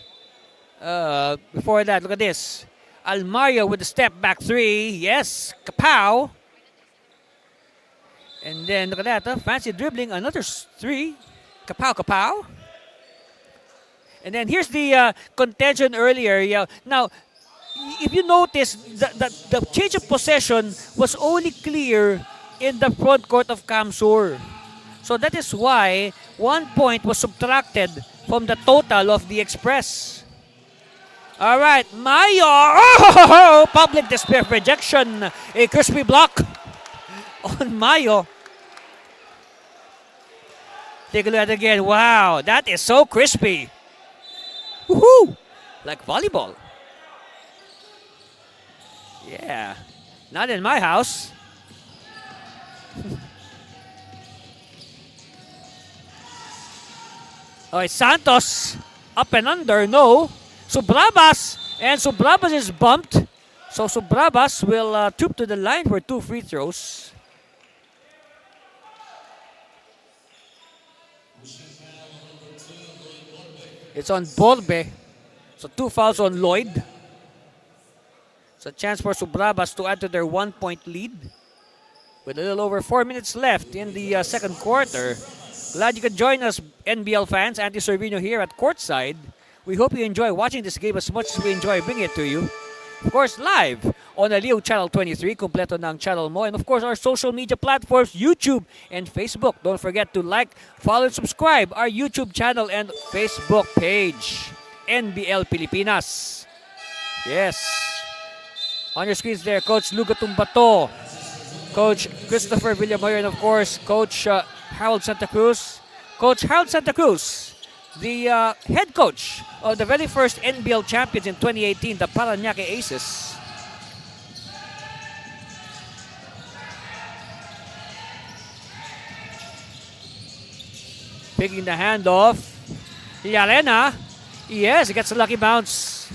before that, look at this. Almario with the step back three. Yes, kapow. And then look at that, fancy dribbling, another three. Kapow, kapow. And then here's the contention earlier. Yeah. Now, if you notice, the change of possession was only clear in the front court of Kamsur. So that is why 1 point was subtracted from the total of the Express. All right, Mayo. Oh, public display of rejection. A crispy block on Mayo. Take a look at it again. Wow, that is so crispy. Woohoo! Like volleyball. Yeah, not in my house. Okay, Santos up and under, no. Subrabas, and Subrabas is bumped. So Subrabas will troop to the line for 2 free throws. It's on Borbe. So 2 fouls on Lloyd. It's a chance for Subrabas to add to their 1-point lead. With a little over 4 minutes left in the second quarter. Glad you could join us, NBL fans. Andy Servino here at courtside. We hope you enjoy watching this game as much as we enjoy bringing it to you. Of course, live on Aliw Channel 23, kompleto ng channel mo. And of course, our social media platforms, YouTube and Facebook. Don't forget to like, follow, and subscribe our YouTube channel and Facebook page, NBL Pilipinas. Yes. On your screens there, Coach Lugo Tumbato, Coach Christopher Villamoyo, and of course, Coach Harold Santa Cruz. Coach Harold Santa Cruz, the head coach of the very first NBL champions in 2018, the Parañaque Aces. Picking the handoff. Llarena. Yes, he gets a lucky bounce.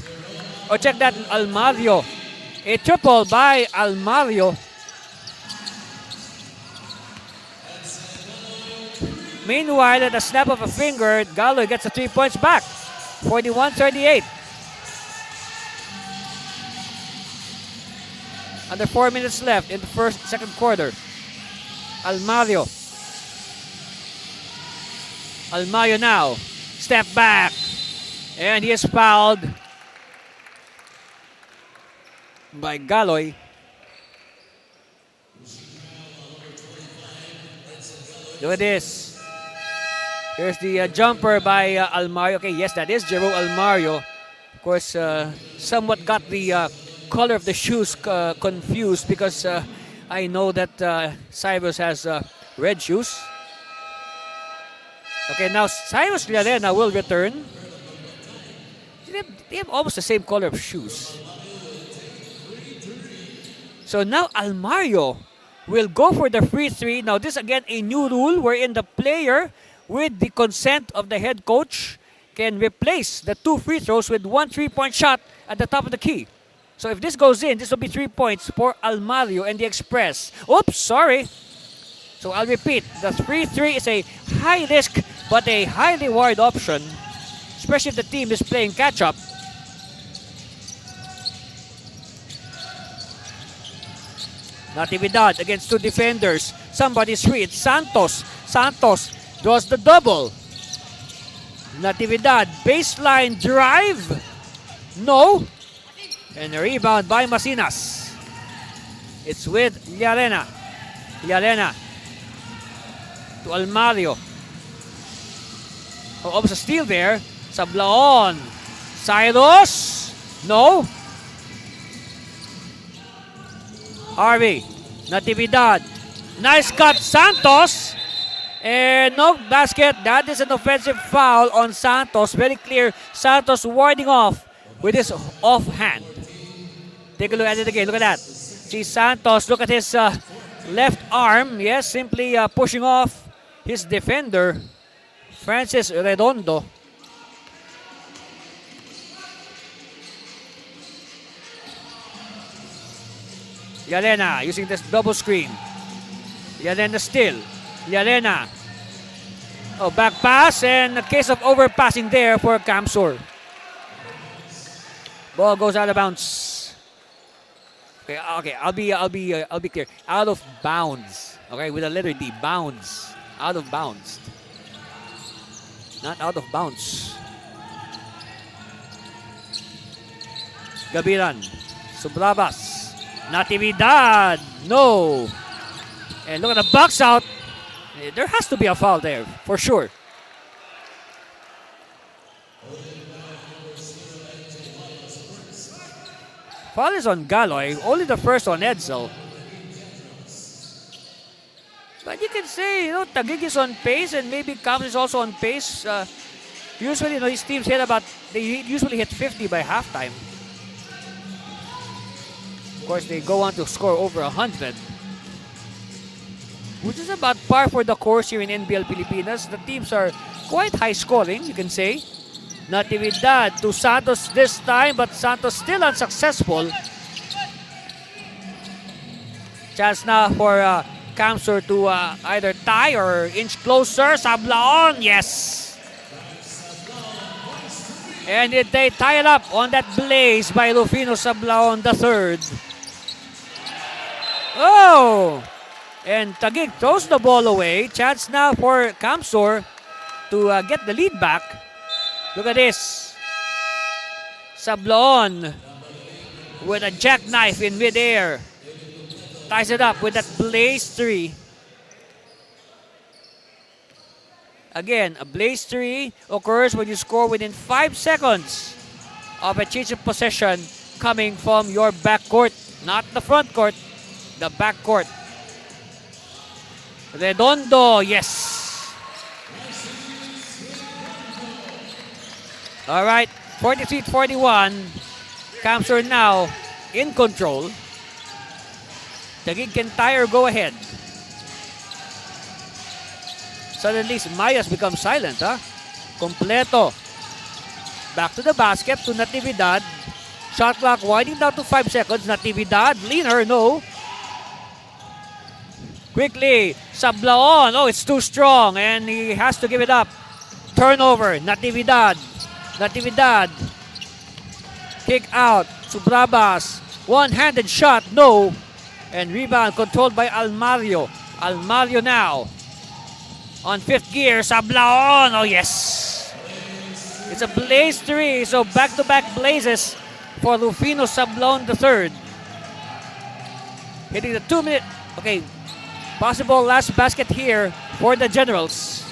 Oh, check that, Almario. A triple by Almario. Meanwhile, at the snap of a finger, Galoy gets the 3 points back. 41-38. Under 4 minutes left in the second quarter. Almario. Almario now. Step back. And he is fouled by Galoy. Look at this. Here's the jumper by Almario. Okay, yes, that is Jerome Almario. Of course, somewhat got the color of the shoes confused because I know that Cyrus has red shoes. Okay, now Cyrus Llarena will return. They have almost the same color of shoes. So now Almario will go for the free three. Now this again a new rule wherein the player with the consent of the head coach can replace the 2 free throws with 1 3-point shot at the top of the key. So if this goes in, this will be 3 points for Almario and the Express. Oops, sorry. So I'll repeat, the free three is a high risk but a high reward option, especially if the team is playing catch up. Natividad against 2 defenders. Somebody's free. It's Santos. Santos draws the double. Natividad, baseline drive. No. And a rebound by Masinas. It's with Llarena. Llarena to Almario. Oh, almost a steal there. Sablaon. Cyrus. No. Harvey. Natividad. Nice cut, Santos. And no basket. That is an offensive foul on Santos. Very clear. Santos warding off with his offhand. Take a look at it again. Look at that. See Santos. Look at his left arm. Yes, simply pushing off his defender, Francis Redondo. Llarena using this double screen. Llarena still. Llarena. Oh, back pass and a case of overpassing there for Kamsur. Ball goes out of bounds. Okay, I'll be clear. Out of bounds. Okay, with a letter D, bounds. Out of bounds. Not out of bounds. Gabiran. Subrabas. Natividad. No. And look at the box out. There has to be a foul there, for sure. Foul is on Galoy, only the first on Edsel. But you can say, Taguig is on pace and maybe Cavs is also on pace. Usually, these teams they usually hit 50 by halftime. Of course, they go on to score over 100. Which is about par for the course here in NBL Pilipinas. The teams are quite high scoring, you can say. Natividad to Santos this time, but Santos still unsuccessful. Chance now for Kamsur to either tie or inch closer. Sablaon, yes. And they tie it up on that blaze by Rufino Sablaon III. Oh! And Taguig throws the ball away. Chance now for Kamsur to get the lead back. Look at this. Sablaon with a jackknife in midair. Ties it up with that blaze three. Again, a blaze three occurs when you score within 5 seconds of a change of possession coming from your backcourt. Not the front court, the backcourt. Redondo, yes. All right, 43-41. Kamsur now in control. Taguig can tie or go ahead. Suddenly, Mayas becomes silent, huh? Completo. Back to the basket to Natividad. Shot clock winding down to 5 seconds. Natividad, leaner, no. Quickly, Sablaon. Oh, it's too strong and he has to give it up. Turnover, Natividad. Natividad. Kick out, Subrabas. One-handed shot, no. And rebound controlled by Almario. Almario now. On 5th gear, Sablaon. Oh, yes. It's a blaze three. So back-to-back blazes for Rufino Sablaon III. Hitting the 2-minute. Okay. Possible last basket here for the Generals.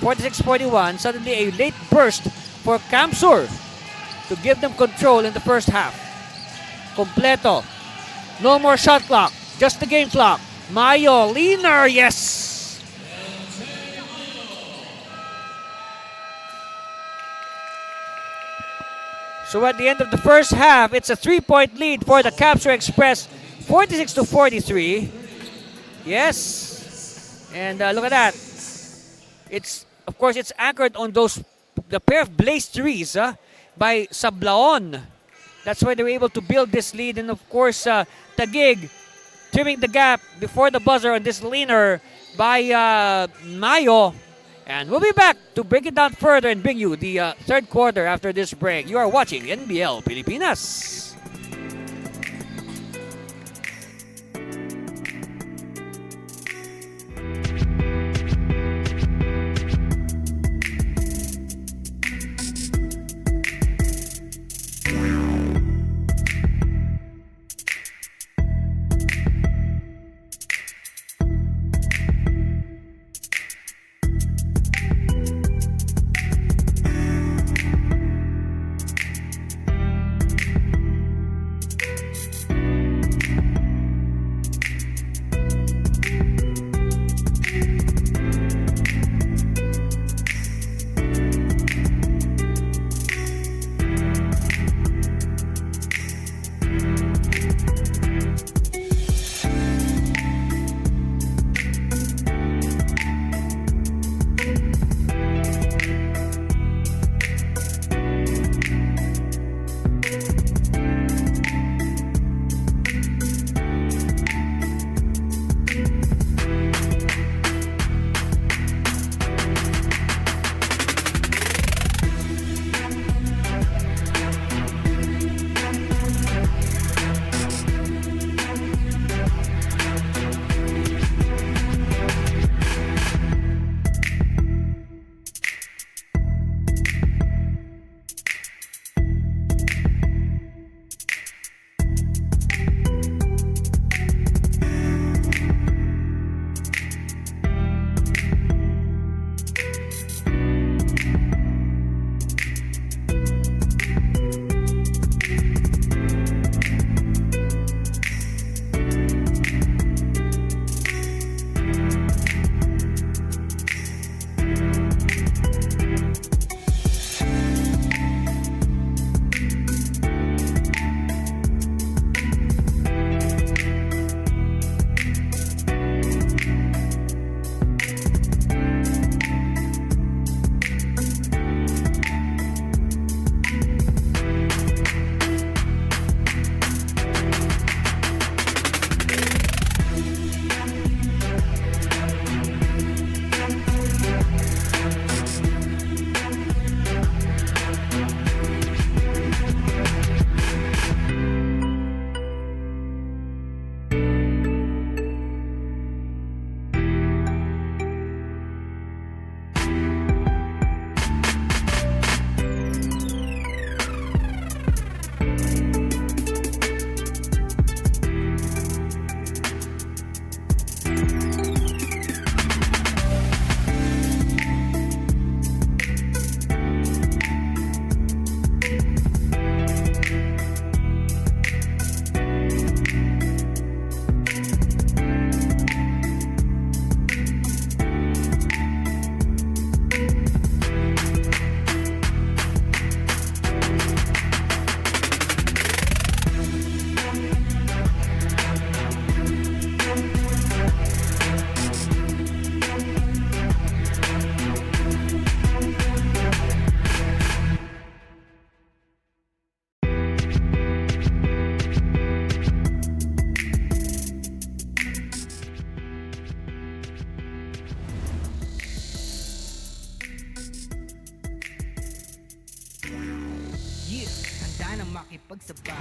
46-41. Suddenly a late burst for Kamsur to give them control in the first half. kompleto. No more shot clock, just the game clock. Mayo, leaner, yes! So at the end of the first half, it's a 3-point lead for the Capture Express, 46-43. Yes, and look at that. Of course, it's anchored on the pair of blaze threes by Sablaon. That's why they were able to build this lead. And of course, Taguig trimming the gap before the buzzer on this leaner by Mayo. And we'll be back to break it down further and bring you the third quarter after this break. You are watching NBL Pilipinas.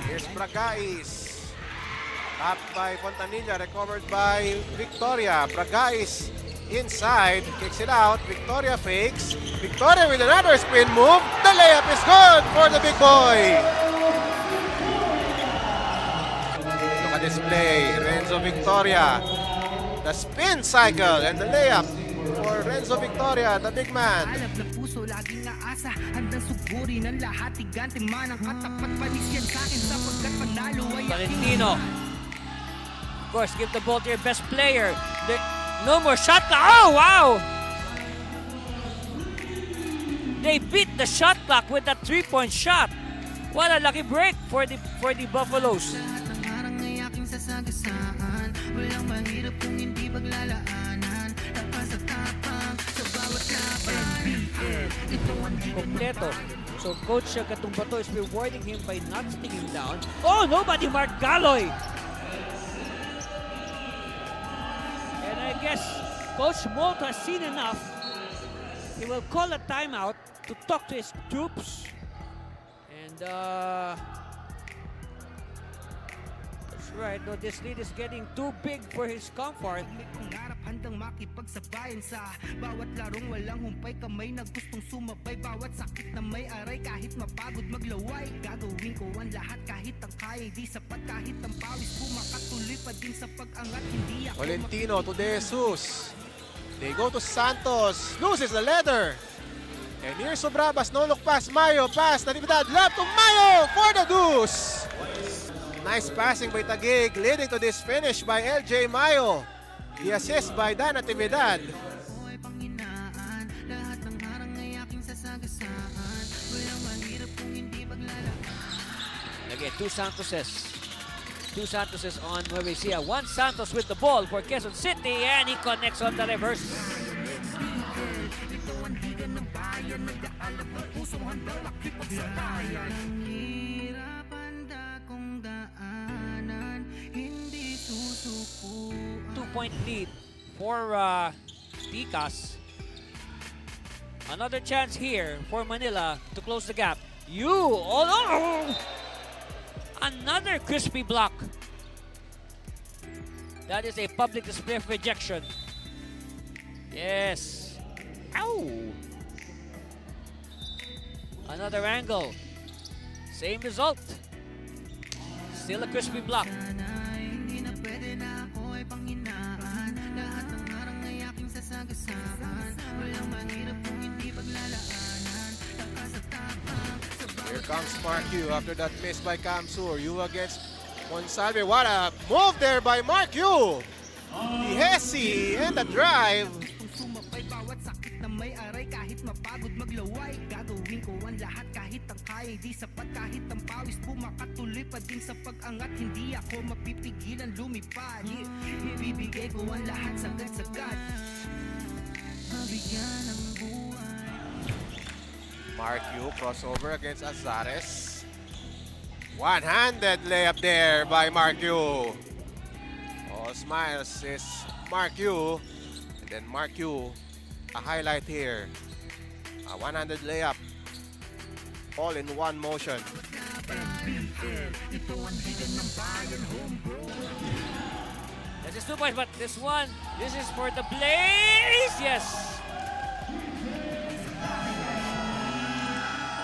Here's Bragais. Tapped by Fontanilla, recovered by Victoria. Bragais inside, kicks it out. Victoria fakes. Victoria with another spin move. The layup is good for the big boy. Look at this play. Renzo Victoria. The spin cycle and the layup for Renzo Victoria, the big man. Alab na puso, laging aasa. Handang suguri ng lahat. Higante man ang katapat. Panis yan sa akin sapagkat panalo ay Valentino. Of course, give the ball to your best player. No more shot clock. Oh, wow! They beat the shot clock with that 3-point shot. What a lucky break for the Buffaloes. lahat ng harang ay aking sasagasaan. Walang mahirap kung hindi paglalaanan. Tapas at tapang sa bawat laban. NBL, ito ang Kompleto. So Coach Gatumbato is rewarding him by not sticking down. Oh, nobody marked Galoy. And I guess Coach Molt has seen enough. He will call a timeout to talk to his troops. And that's right. No, this lead is getting too big for his comfort. may pangarap handang makipagsabayan sa bawat larong walang humpay kamay na gustong sumabay bawat sakit na may aray kahit mapagod maglaway gagawin ko ang lahat kahit ang kaya di sapat kahit ang pawis pumakatuloy pa din sa pag-angat hindi ako Valentino to De Jesus. They go to Santos. Loses the leather. And here's Sobrabas. No look pass. Mayo. Pass. Natividad. Love to Mayo for the deuce. Nice passing by Taguig. Leading to this finish by LJ Mayo. The assist by Dan Natividad. Ako ay panghinaan lahat ng harang ay aking sasagasaan walang mahirap kung hindi paglalaan. Again, two Santoses. Two Santoses on Nuevesia. One Santos with the ball for Quezon City, and he connects on the reverse. Ito ang higan ng bayan nag-aalab ng pusong handang makipagsabayan ang hirap handa kong daanan hindi susukuan 2-point lead for Picas. Another chance here for Manila to close the gap. Another crispy block. That is a public display of rejection. Yes. Ow! Another angle. Same result. Still a crispy block. hindi na pwede na ako ay panghinaan lahat ng harang ay aking sasagasaan walang mahirap kung hindi paglalaanan takas at tapang sa Here comes Mark Yu after that miss by Kamsur. Yu against Monsalve. What a move there by Mark Yu. The Hesi and the drive. Kung sumabay bawat sakit na may aray kahit mapagod maglaway gagawin ko ang lahat kahit ang kaya di sapat kahit ang pawis pumakatuloy pa din sa pag-angat hindi ako mapipigilan lumipad ibibigay ko ang lahat sagad-sagad mabigyan ng buhay Mark Yu crossover against Azares. One-handed layup there by Mark Yu. All smiles is Mark Yu. And then Mark Yu, a highlight here. A one-handed layup. All in one motion. This is 2 points, but this is for the Blaze. Yes.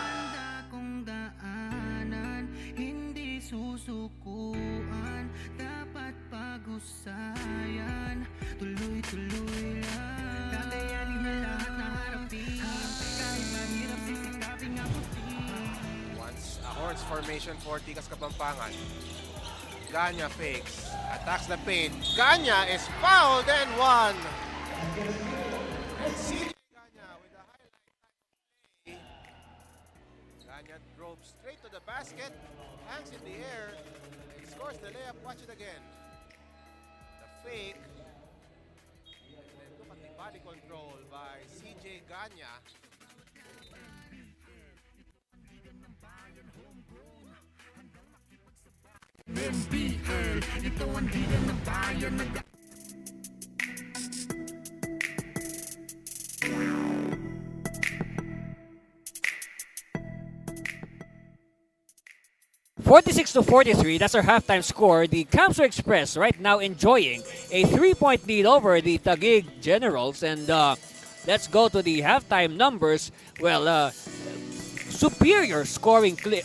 handa kong daanan hindi susukuan dapat pag-usayan tuloy-tuloy lang kakayanin na lahat na harapin kahit mahirap sisikapin ako Once a horns formation for Tikas Kapampangan. Ganya fakes. Attacks the paint. Ganya is fouled and one. And CJ Ganya with a highlight play. Ganya drove straight to the basket. Hangs in the air. And scores the layup. Watch it again. The fake. And then look at the body control by CJ Ganya. ito ang higan ng bayan (46-43), that's our halftime score. The Kamsur Express right now enjoying a 3-point lead over the Taguig Generals. And let's go to the halftime numbers. Well, superior shooting clip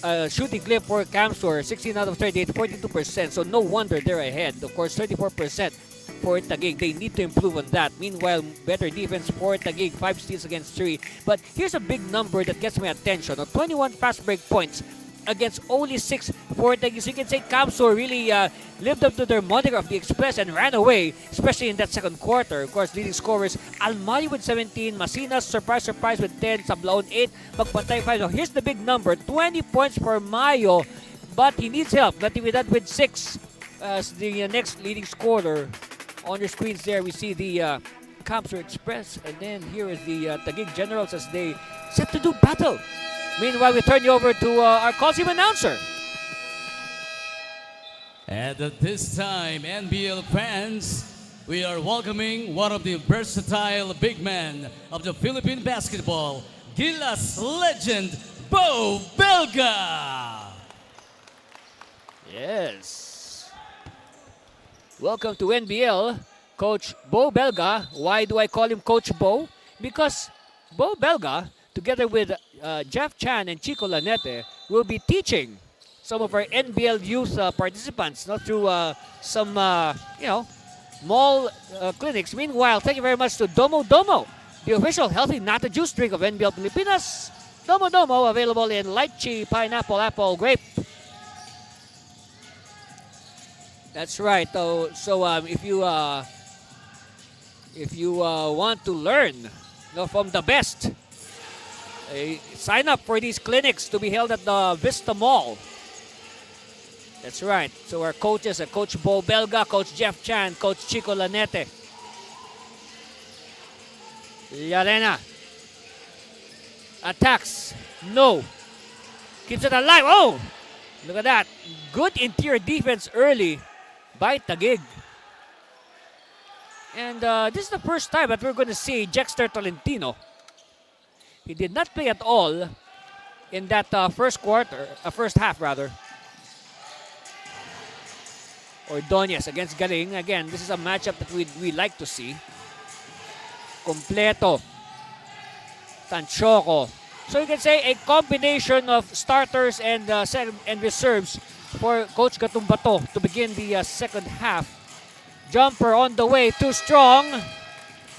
for Kamsur, 16 out of 38, 42%. So no wonder they're ahead. Of course, 34% for Taguig. They need to improve on that. Meanwhile, better defense for Taguig, 5 steals against 3. But here's a big number that gets my attention. 21 fast break points against only 6 for Taguig. So you can say Camsor really lived up to their moniker of the Express and ran away, especially in that second quarter. Of course, leading scorers, Almari with 17, Masinas, surprise with 10, Sablaon 8, Magpantay 5. So here's the big number, 20 points for Mayo, but he needs help. Natividad with 6 as the next leading scorer. On your screens there, we see the Camsor Express, and then here is the Taguig Generals as they set to do battle. Meanwhile, we turn you over to our call team announcer. And at this time, NBL fans, we are welcoming one of the versatile big men of the Philippine basketball, Gilas legend, Bo Belga. Yes. Welcome to NBL, Coach Bo Belga. Why do I call him Coach Bo? Because Bo Belga, together with Jeff Chan and Chico Lanete, will be teaching some of our NBL youth participants through some, mall clinics. Meanwhile, thank you very much to Domo Domo, the official healthy natty juice drink of NBL Pilipinas. Domo Domo, available in lychee, pineapple, apple, grape. That's right. So if you want to learn from the best, sign up for these clinics to be held at the Vista Mall. That's right. So our coaches are Coach Bo Belga, Coach Jeff Chan, Coach Chico Lanete. Yarena attacks. No. Keeps it alive. Oh! Look at that. Good interior defense early by Taguig. And this is the first time that we're going to see Jexter Tolentino. He did not play at all in that first half rather. Ordonez against Galing. Again, this is a matchup that we like to see. Completo. Tanchoco. So you can say a combination of starters and reserves for Coach Gatumbato to begin the second half. Jumper on the way, too strong.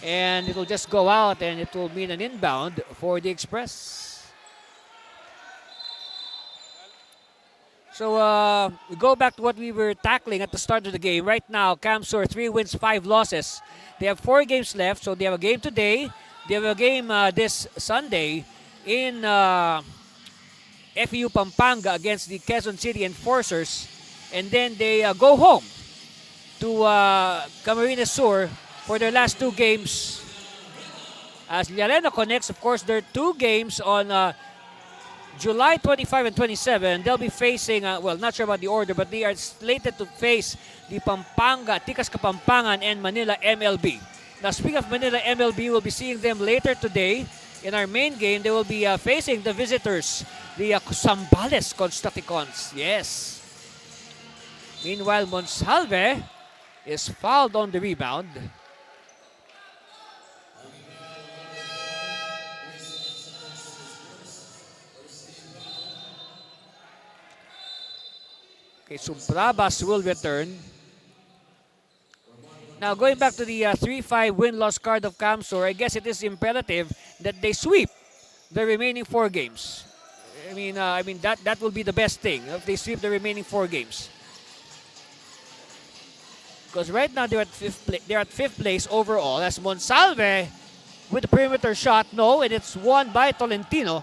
And it will just go out and it will mean an inbound for the Express. So we go back to what we were tackling at the start of the game. Right now, Camsor 3 wins, 5 losses. They have 4 games left, so they have a game today. They have a game this Sunday in FEU Pampanga against the Quezon City Enforcers. And then they go home to Camarines Sur for their last 2 games. As Llarena connects, of course, their 2 games on July 25 and 27. They'll be facing, not sure about the order, but they are slated to face the Pampanga, Tikas Kapampangan, and Manila MLB. Now, speaking of Manila MLB, we'll be seeing them later today. In our main game, they will be facing the visitors, the Zambales Constructicons. Yes. Meanwhile, Monsalve is fouled on the rebound. Okay, so Brabas will return. Now, going back to the 3-5 win-loss card of Camsor, I guess it is imperative that they sweep the remaining 4 games. I mean that will be the best thing if they sweep the remaining 4 games. Because right now they're at 5th place overall. As Monsalve with the perimeter shot, no, and it's won by Tolentino.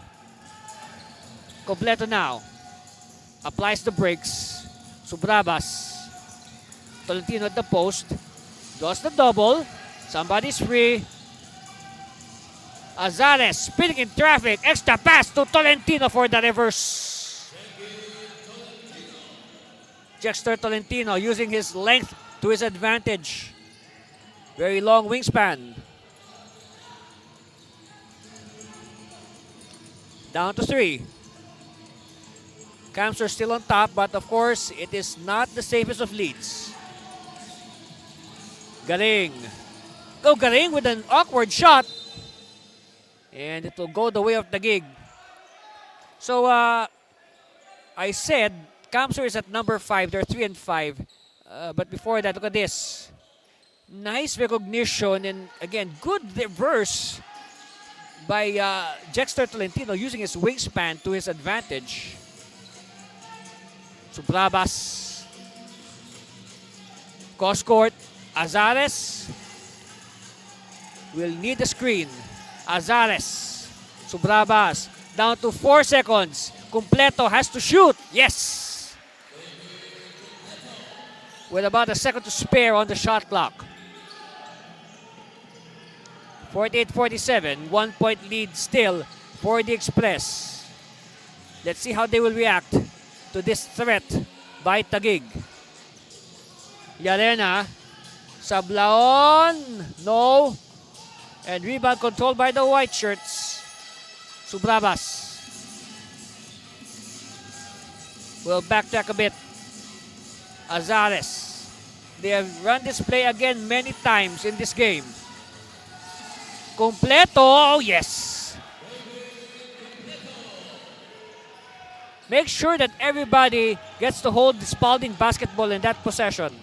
Completo now. Applies the brakes. Subrabas. Tolentino at the post. Does the double. Somebody's free. Azares spinning in traffic. Extra pass to Tolentino for the reverse. Jexter Tolentino using his length to his advantage. Very long wingspan. Down to 3. Camsor still on top, but of course, it is not the safest of leads. Galing. Go Galing with an awkward shot. And it will go the way of Taguig. So, I said, Camsor is at number 5. They're 3 and 5. But before that, look at this. Nice recognition and again, good reverse by Jexter Tolentino using his wingspan to his advantage. Subrabas. Cross court. Azares will need the screen. Azares. Subrabas. Down to 4 seconds. Completo has to shoot. Yes! With about a second to spare on the shot clock. 48-47. 1 point lead still for the Express. Let's see how they will react to this threat by Taguig. Llarena. Sablaon. No. And rebound controlled by the white shirts. Subrabas. Will backtrack a bit. Azares. They have run this play again many times in this game. Completo. Oh, yes. Make sure that everybody gets to hold the Spalding basketball in that possession.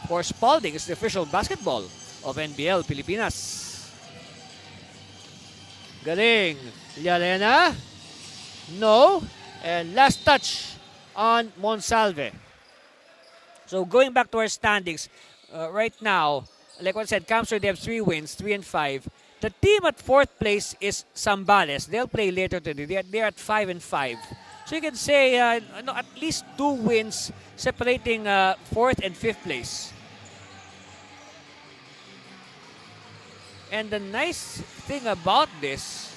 For Spalding is the official basketball of NBL Pilipinas. Galing. Llarena. No. And last touch on Monsalve. So going back to our standings, right now, like what I said, Camsur, they have 3 wins, 3 and 5. The team at 4th place is Zambales. They'll play later today. They're at 5 and 5. So you can say at least 2 wins separating 4th and 5th place. And the nice thing about this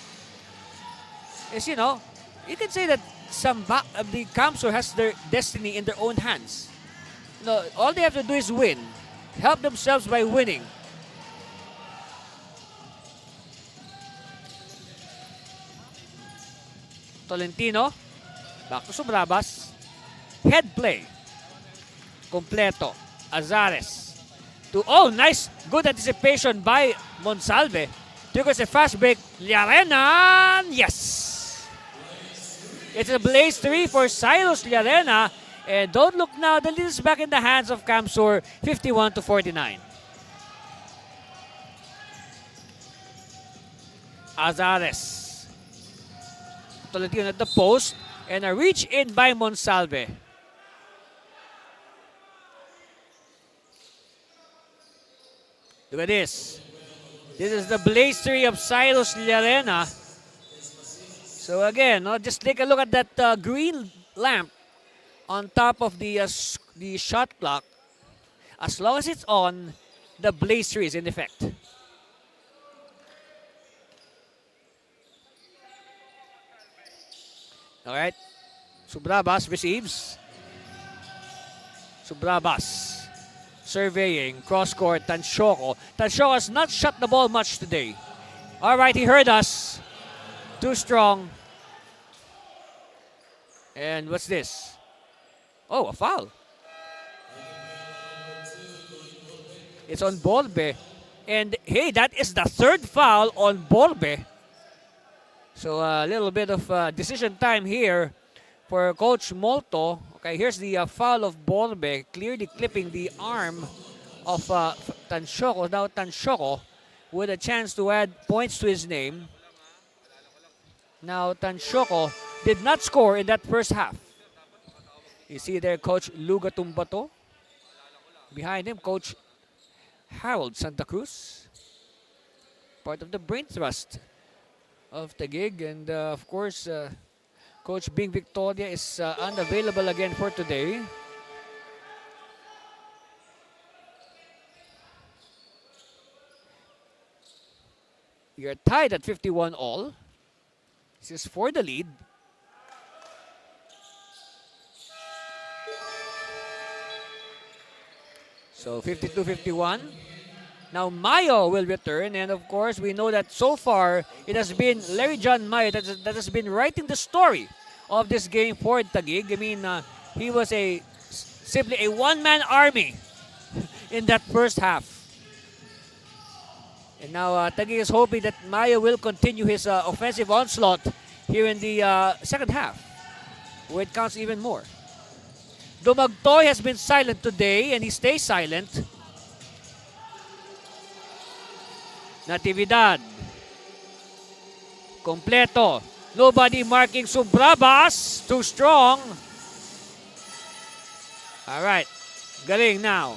is, you can say that the Camsur has their destiny in their own hands. All they have to do is win. Help themselves by winning. Tolentino. Back to Subrabas. Head play. Completo. Azares. Oh, nice. Good anticipation by Monsalve. Triggers a fast break. Llarena. Yes. It's a blaze 3 for Silos Llarena. And don't look now. The lead is back in the hands of Camsur. 51-49. Azares. Tolentino at the post. And a reach in by Monsalve. Look at this. This is the blaze 3 of Silos Llarena. So again, just take a look at that green lamp on top of the shot clock. As long as it's on, the blaze 3 is in effect. All right. Subrabas receives. Subrabas. Surveying. Cross court. Tanchoco. Tanchoco has not shot the ball much today. All right, he heard us. Too strong. And what's this? Oh, a foul. It's on Bolbe. And hey, that is the 3rd foul on Bolbe. So a little bit of decision time here for Coach Molto. Okay, here's the foul of Bolbe, clearly clipping the arm of Tanchoco. Now Tanchoco with a chance to add points to his name. Now Tanchoco did not score in that first half. You see there Coach Luga Tumbato. Behind him, Coach Harold Santa Cruz. Part of the brain thrust of Taguig. And of course, Coach Bing Victoria is unavailable again for today. You're tied at 51 all. This is for the lead. So 52-51. Now Mayo will return, and of course we know that so far it has been Larry John Mayo that has been writing the story of this game for Taguig. I mean, he was simply a one-man army in that first half. And now Taguig is hoping that Mayo will continue his offensive onslaught here in the second half, where it counts even more. Dumagtoy has been silent today and he stays silent. Natividad. Kompleto. Nobody marking Subrabas. Too strong. Alright. Galing now.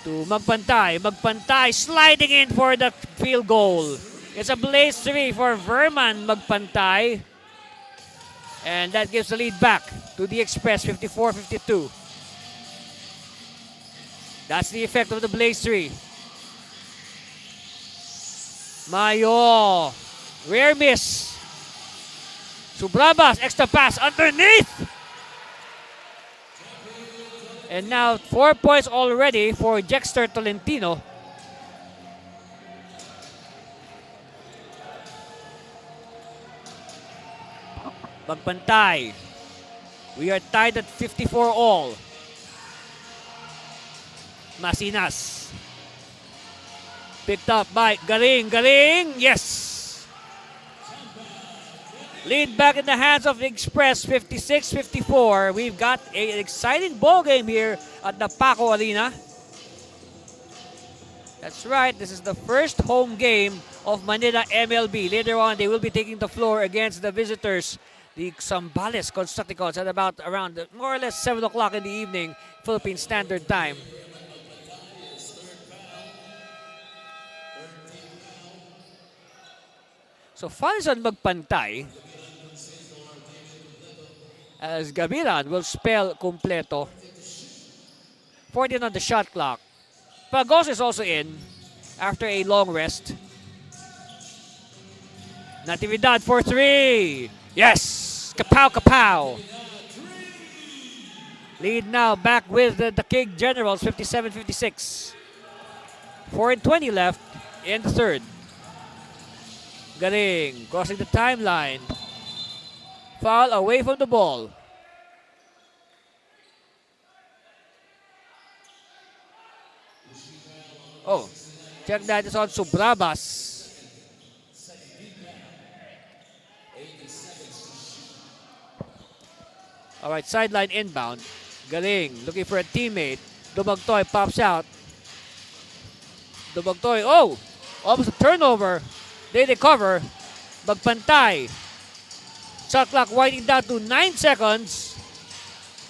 To Magpantay. Magpantay sliding in for the field goal. It's a blaze 3 for Verman Magpantay. And that gives the lead back to the Express, 54-52. That's the effect of the blaze 3. Mayo. Rare miss. Subrabas, extra pass underneath. And now 4 points already for Jexter Tolentino. Magpantay. We are tied at 54 all. Masinas. Picked up by Galing. Yes. Lead back in the hands of the Express, 56-54. We've got an exciting ball game here at the Paco Arena. That's right. This is the first home game of Manila MLB. Later on, they will be taking the floor against the visitors, the Zambales Constructicons, at about around more or less 7 o'clock in the evening, Philippine Standard Time. So fun is on Magpantay, as Gabilan will spell Kompleto. 14 on the shot clock. Pagos is also in after a long rest. Natividad for 3. Yes! Kapow! Lead now back with the Taguig Generals, 57-56. 4:20 left in the third. Galing, crossing the timeline. Foul away from the ball. Oh, check that, it's on Subrabas. All right, sideline inbound. Galing, looking for a teammate. Dumagtoy pops out. Dumagtoy, oh! Almost a turnover. They recover. Magpantay. Shot clock winding down to 9 seconds.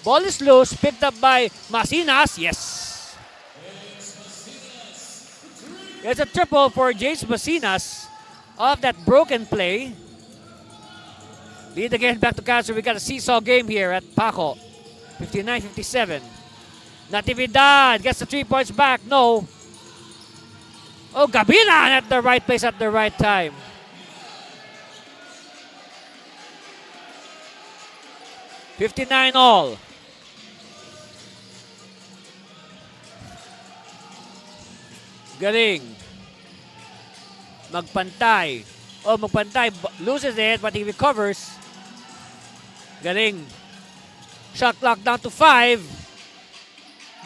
Ball is loose, picked up by Masinas. Yes. It's a triple for James Masinas off that broken play. Lead again back to Cancer. We got a seesaw game here at Paco. 59-57. Natividad gets the 3 points back. No. Oh, Gabilan at the right place at the right time. $59 all. Galing. Magpantay. Oh, Magpantay loses it, but he recovers. Galing. Shot clock down to 5.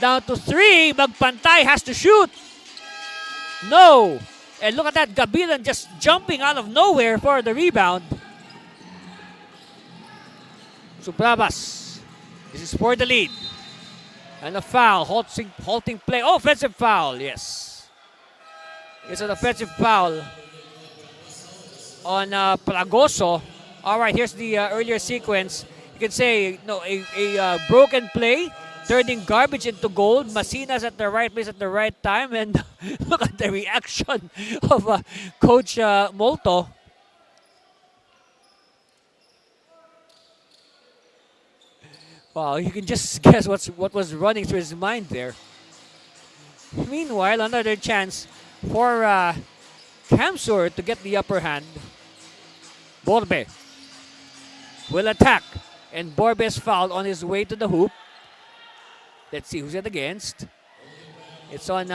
Down to 3. Magpantay has to shoot. No. And look at that. Gabilan just jumping out of nowhere for the rebound. Subrabas. This is for the lead. And a foul. Halting play. Oh, offensive foul. Yes. It's an offensive foul on Pragoso. All right, here's the earlier sequence. You can say, no, a broken play, turning garbage into gold. Masinas at the right place at the right time. And look at the reaction of Coach Molto. Wow, you can just guess what was running through his mind there. Meanwhile, another chance for Camsur to get the upper hand. Borbe will attack. And Borbe is fouled on his way to the hoop. Let's see who's it against. It's on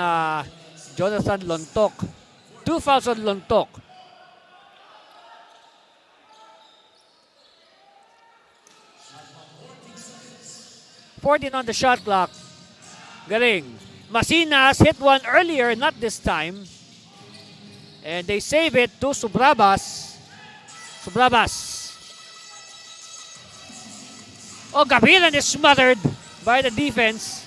Jonathan Lontok. 2 fouls on Lontok. $14 on the shot clock. Galing. Masinas hit one earlier, not this time. And they save it to Subrabas. Subrabas. Oh, Gabilan is smothered. by the defense.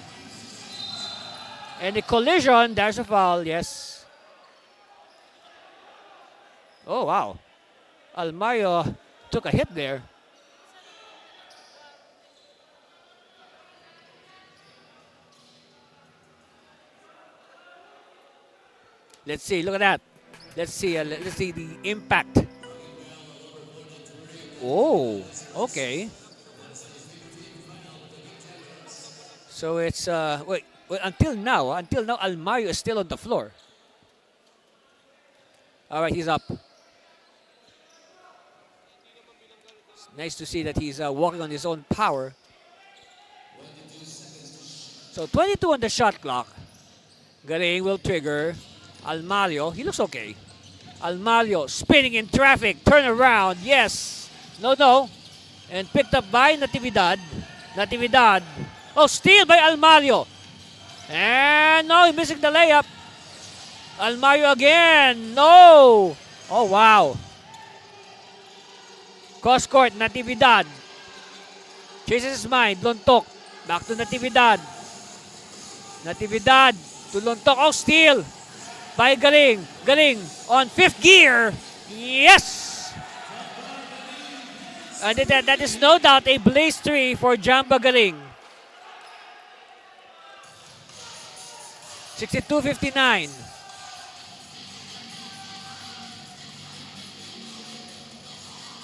And the collision, there's a foul, yes. Oh, wow. Almario took a hit there. Let's see, look at that. Let's see the impact. Oh, okay. So it's wait, until now Almario is still on the floor. All right, he's up. It's nice to see that he's walking on his own power. So 22 on the shot clock. Galing will trigger. Almario, he looks okay. Almario spinning in traffic, turn around, yes. No. And picked up by Natividad. Natividad. Oh, steal by Almario. And no, he's missing the layup. Almario again. No. Oh, wow. Cross court, Natividad. Chases his mind. Lontok. Back to Natividad. Natividad to Lontok. Oh, steal by Galing. Galing on fifth gear. Yes. And that is no doubt a blaze 3 for Jamba Galing. 62-59.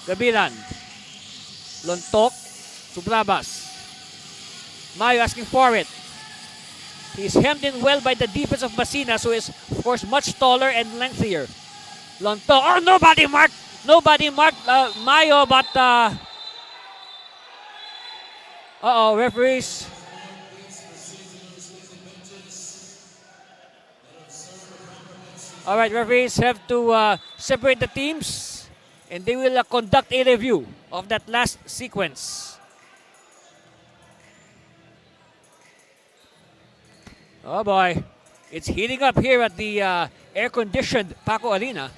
Gabilan. Lontok. Sublabas. Mayo asking for it. He's hemmed in well by the defense of Basinas, who is, of course, much taller and lengthier. Lontok. Oh, nobody marked Mayo, but referees. All right, referees have to separate the teams, and they will conduct a review of that last sequence. Oh boy, it's heating up here at the air-conditioned Paco Arena.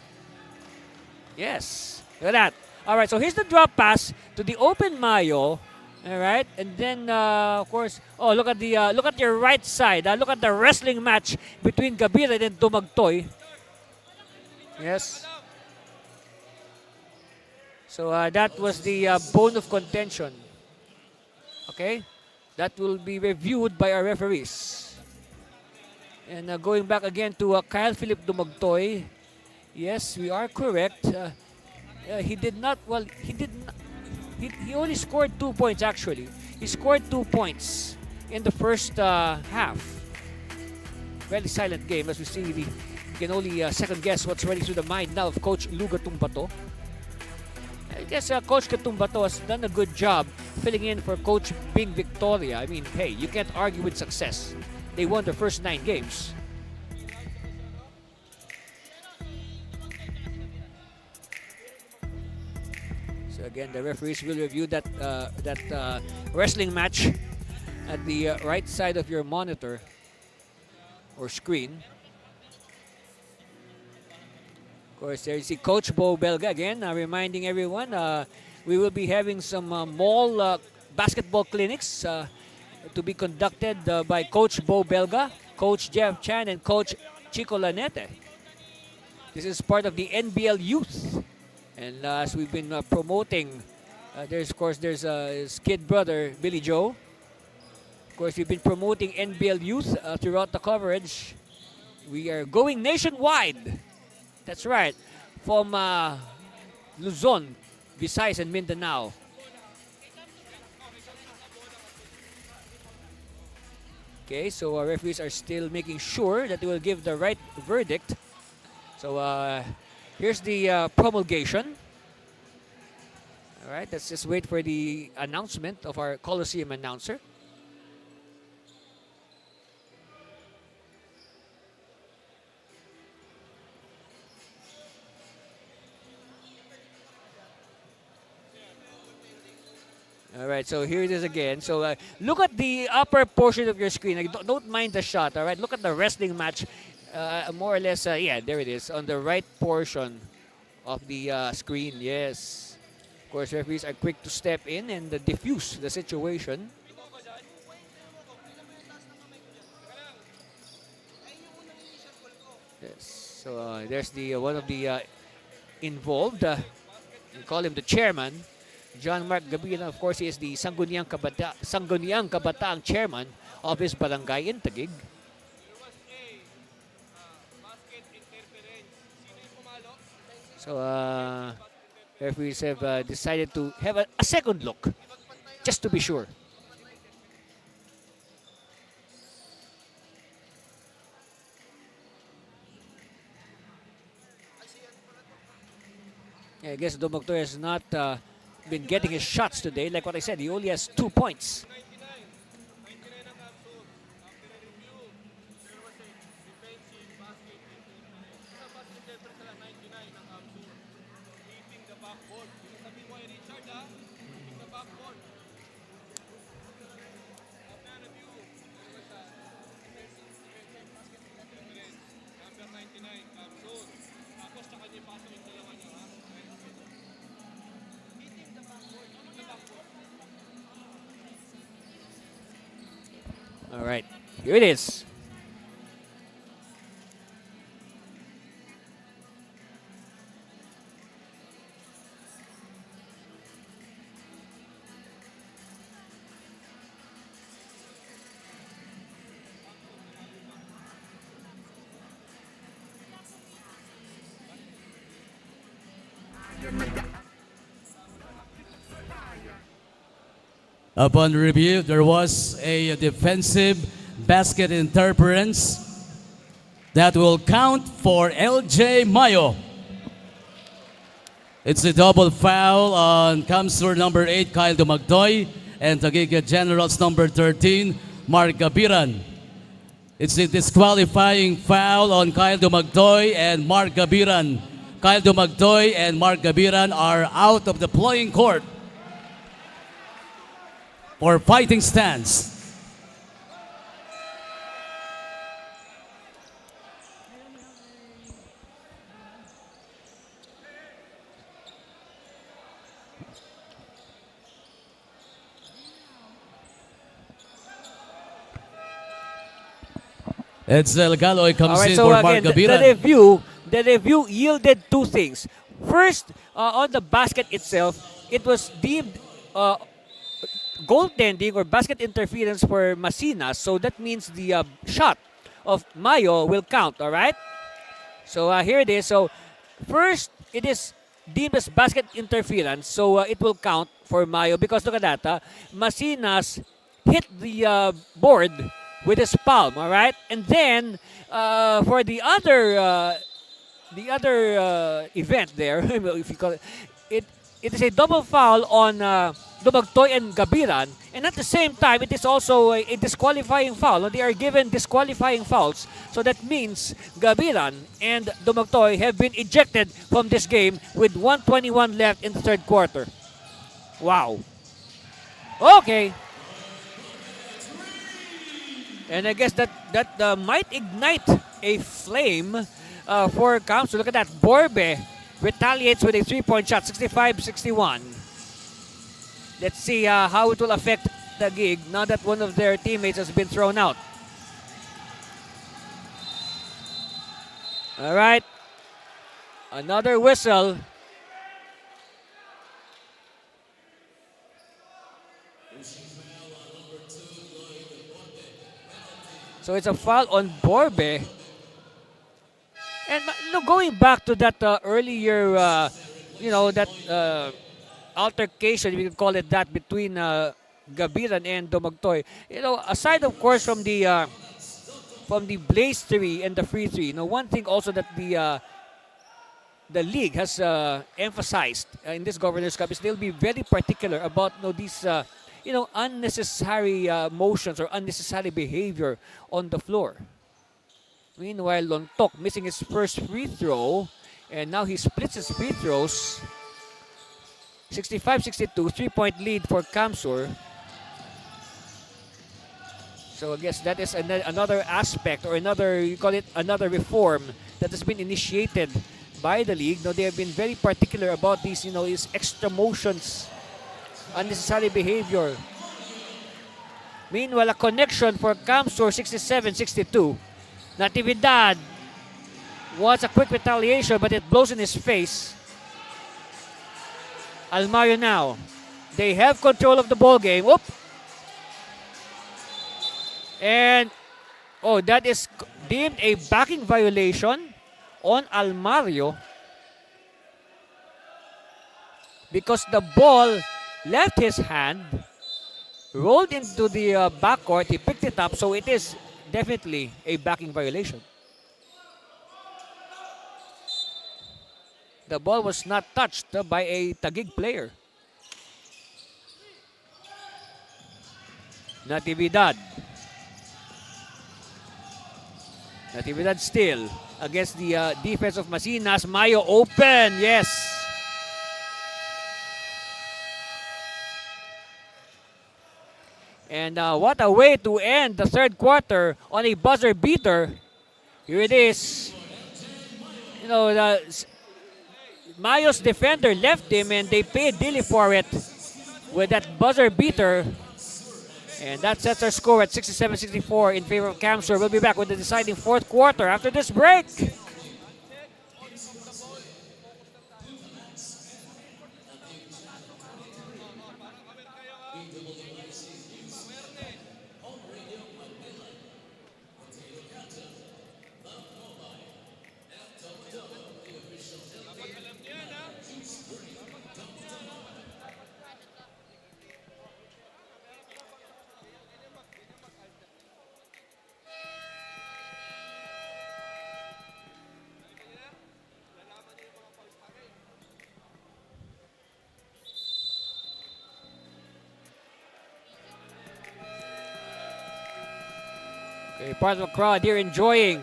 Yes, look at that. All right, so here's the drop pass to the open Mayo. All right, and then of course, oh, look at your right side. Look at the wrestling match between Gabilan and Dumagtoy. Yes. So that was the bone of contention. Okay, that will be reviewed by our referees. And going back again to Kyle Philip Dumagtoy. Yes, we are correct. He only scored 2 points actually. He scored 2 points in the first half. Very silent game as we see. You can only second guess what's running through the mind now of Coach Lou Gatumbato. I guess Coach Gatumbato has done a good job filling in for Coach Bing Victoria. I mean, hey, you can't argue with success. They won the first 9 games. So again, the referees will review that wrestling match at the right side of your monitor or screen. Of course, there you see Coach Bo Belga again, reminding everyone we will be having some mall basketball clinics to be conducted by Coach Bo Belga, Coach Jeff Chan, and Coach Chico Lanete. This is part of the NBL Youth. And as we've been promoting, there's his kid brother, Billy Joe. Of course, we've been promoting NBL Youth throughout the coverage. We are going nationwide. That's right. From Luzon, Visayas, and Mindanao. Okay, so our referees are still making sure that they will give the right verdict. So here's the promulgation. All right, let's just wait for the announcement of our Coliseum announcer. All right, so here it is again. So look at the upper portion of your screen. Don't mind the shot, all right? Look at the wrestling match. More or less, yeah, there it is. On the right portion of the screen, yes. Of course, referees are quick to step in and diffuse the situation. Yes. So there's the one of the involved. We call him the chairman, John Mark Gabina. Of course, he is the Sangguniang Kabataang chairman of his barangay in Taguig. So referees have decided to have a second look, just to be sure. Yeah, I guess Domoctor has not been getting his shots today. Like what I said, he only has 2 points. All right, here it is. Upon review, there was a defensive basket interference that will count for LJ Mayo. It's a double foul on Kamsur number 8, Kyle Dumagdoy, and Taguig Generals number 13, Mark Gabiran. It's a disqualifying foul on Kyle Dumagdoy and Mark Gabiran. Kyle Dumagdoy and Mark Gabiran are out of the playing court for fighting stance. It's El Galoy comes All right, in so for Mark again, Gabiran. the review yielded two things. First, on the basket itself, it was deemed goaltending or basket interference for Masinas. So that means the shot of Mayo will count, all right? So here it is. So first, it is deemed as basket interference. So it will count for Mayo because look at that. Masinas hit the board with his palm, all right? And then for the other event there, if you call it, it is a double foul on Dumagtoy and Gabiran, and at the same time, it is also a disqualifying foul. They are given disqualifying fouls, so that means Gabiran and Dumagtoy have been ejected from this game with 1:21 left in the third quarter. Wow. Okay. And I guess that might ignite a flame for Kamsu. Look at that. Borbe retaliates with a three-point shot, 65-61. Let's see how it will affect Taguig now that one of their teammates has been thrown out. All right. Another whistle. So it's a foul on Borbe. And going back to that earlier, that altercation, we could call it that, between Gabiran and Dumagtoy. Aside of course from the blaze three and the free three, one thing also that the league has emphasized in this Governors Cup is they'll be very particular about these unnecessary motions or unnecessary behavior on the floor. Meanwhile, Lontok missing his first free throw, and now he splits his free throws. 65-62, 3-point lead for Kamsur. So I guess that is another aspect, or another reform that has been initiated by the league. They have been very particular about these, these extra motions, unnecessary behavior. Meanwhile, a connection for Kamsur, 67-62. Natividad was a quick retaliation, but it blows in his face. Almario now. They have control of the ball game. Oop. And, oh, that is deemed a backing violation on Almario because the ball left his hand, rolled into the backcourt, he picked it up, so it is definitely a backing violation. The ball was not touched by a Taguig player. Natividad. Natividad still against the defense of Masinas. Mayo open, yes. And what a way to end the third quarter on a buzzer beater. Here it is. You know, Mayo's defender left him and they paid Dilly for it with that buzzer beater. And that sets our score at 67-64 in favor of Camsur. We'll be back with the deciding fourth quarter after this break. Okay, part of the crowd here enjoying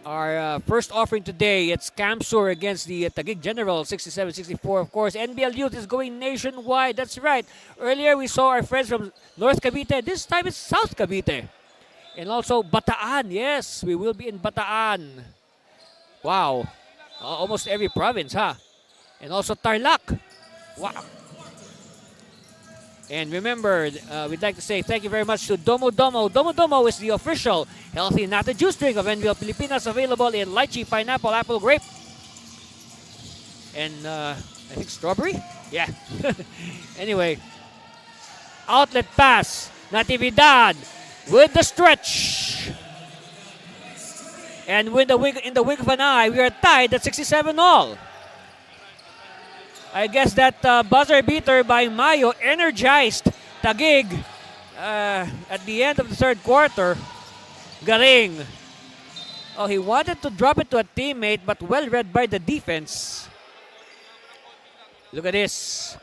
our first offering today. It's Camsur against the Taguig General, 67-64. Of course, NBL Youth is going nationwide. That's right. Earlier, we saw our friends from North Cavite. This time, it's South Cavite. And also, Bataan. Yes, we will be in Bataan. Wow. Almost every province, huh? And also Tarlac. Wow. And remember, we'd like to say thank you very much to Domo Domo. Domo Domo is the official healthy natty juice drink of NBL Pilipinas, available in lychee, pineapple, apple, grape, and I think strawberry? Yeah. Anyway, outlet pass. Natividad with the stretch. And with in the wink of an eye, we are tied at 67-all. I guess that buzzer beater by Mayo energized Taguig at the end of the third quarter. Galing. Oh, he wanted to drop it to a teammate, but well read by the defense. Look at this.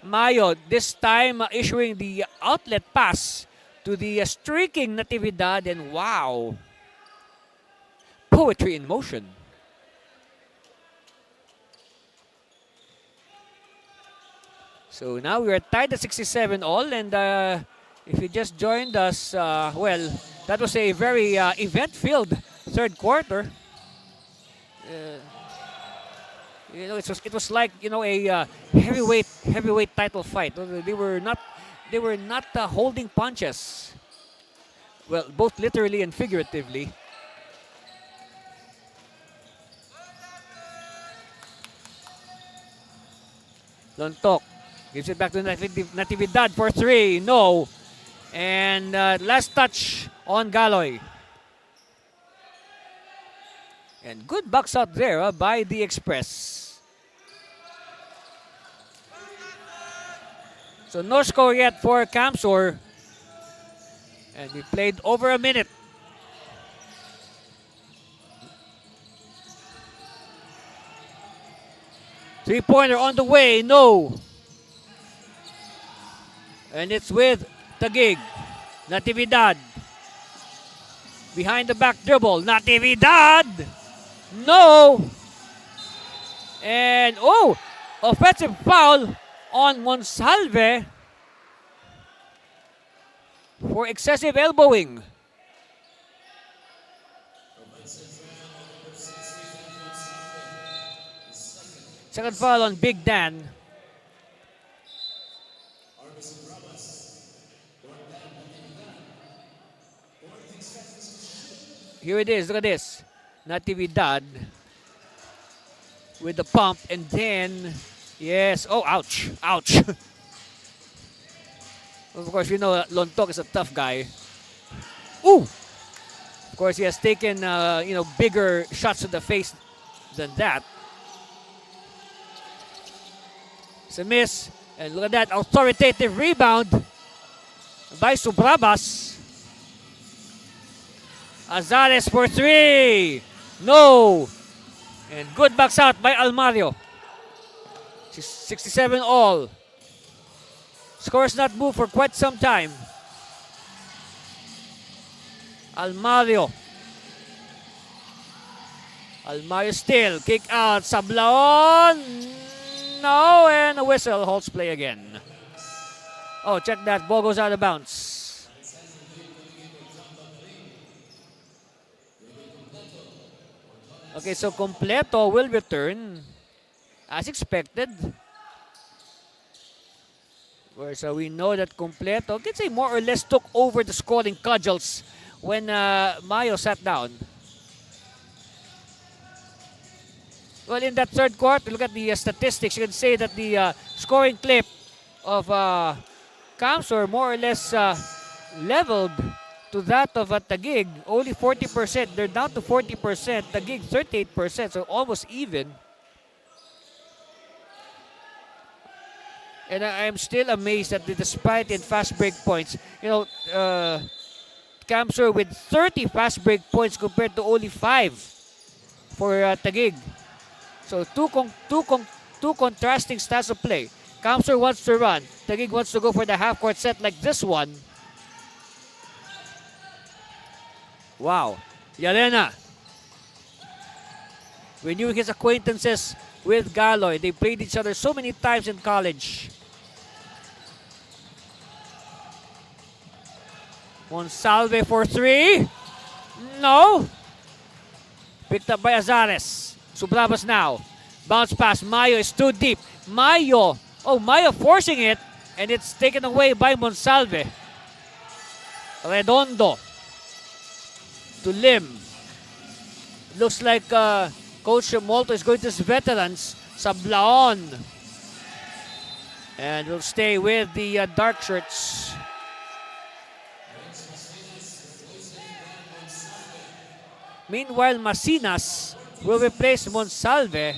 Mayo, this time issuing the outlet pass to the streaking Natividad, and wow. Poetry in motion. So now we are tied at 67-all, and if you just joined us, well, that was a very event-filled third quarter. You know, it was like, you know, a heavyweight title fight. They were not holding punches. Well, both literally and figuratively. Lontok gives it back to Natividad for three. No. And last touch on Galoy. And good box out there by the Express. So no score yet for Camsur. And we played over a minute. Three-pointer on the way. No. And it's with Taguig. Natividad. Behind the back dribble. Natividad. No. And, oh, offensive foul on Monsalve for excessive elbowing. Second foul on Big Dan. Here it is. Look at this. Natividad with the pump, and then, yes, oh, ouch, ouch. Of course, you know Lontok is a tough guy. Ooh! Of course, he has taken, bigger shots to the face than that. It's a miss. And look at that authoritative rebound by Subrabas. Azares for three. No. And good backs out by Almario. 67 all. Scores not moved for quite some time. Almario. Almario still. Kick out. Sablaon. No. And a whistle holds play again. Oh, check that. Ball goes out of bounds. Okay, so Completo will return as expected. So we know that Completo, let's say, more or less took over the scoring cudgels when Mayo sat down. Well, in that third quarter, look at the statistics. You can say that the scoring clip of Camsor more or less leveled to that of Taguig. Only 40%. They're down to 40%. Taguig 38%, so almost even. And I'm still amazed that despite in fast break points, Camsor with 30 fast break points compared to only 5 for Taguig. So two contrasting styles of play. Camsor wants to run. Taguig wants to go for the half-court set like this one. Wow. Yarena. We knew his acquaintances with Galoy. They played each other so many times in college. Monsalve for three. No. Picked up by Azares. Subrabas now. Bounce pass. Mayo is too deep. Mayo. Oh, Mayo forcing it. And it's taken away by Monsalve. Redondo. To Lim. Looks like Coach Molto is going to his veterans. Sablaon. And will stay with the dark shirts. Meanwhile, Masinas will replace Monsalve.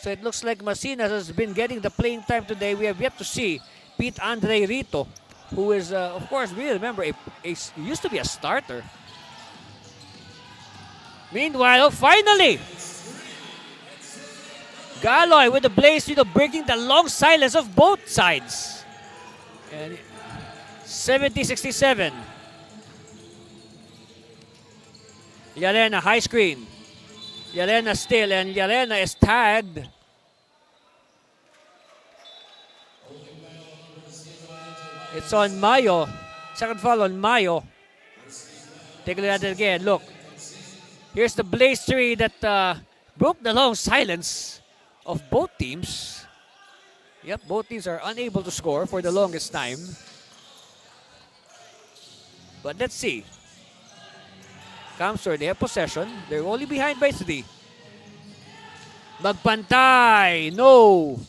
So it looks like Masinas has been getting the playing time today. We have yet to see Pete Andre Rito, who is, of course, we remember, he used to be a starter. Meanwhile, finally, Galoy with the blaze, breaking the long silence of both sides. And 70-67. Yarena, high screen. Yarena still, and Yarena is tagged. It's on Mayo. Second foul on Mayo. Take a look at it again. Look. Here's the blaze three that broke the long silence of both teams. Yep, both teams are unable to score for the longest time. But let's see. Camsor, they have possession. They're only behind by 3. Magpantay. No.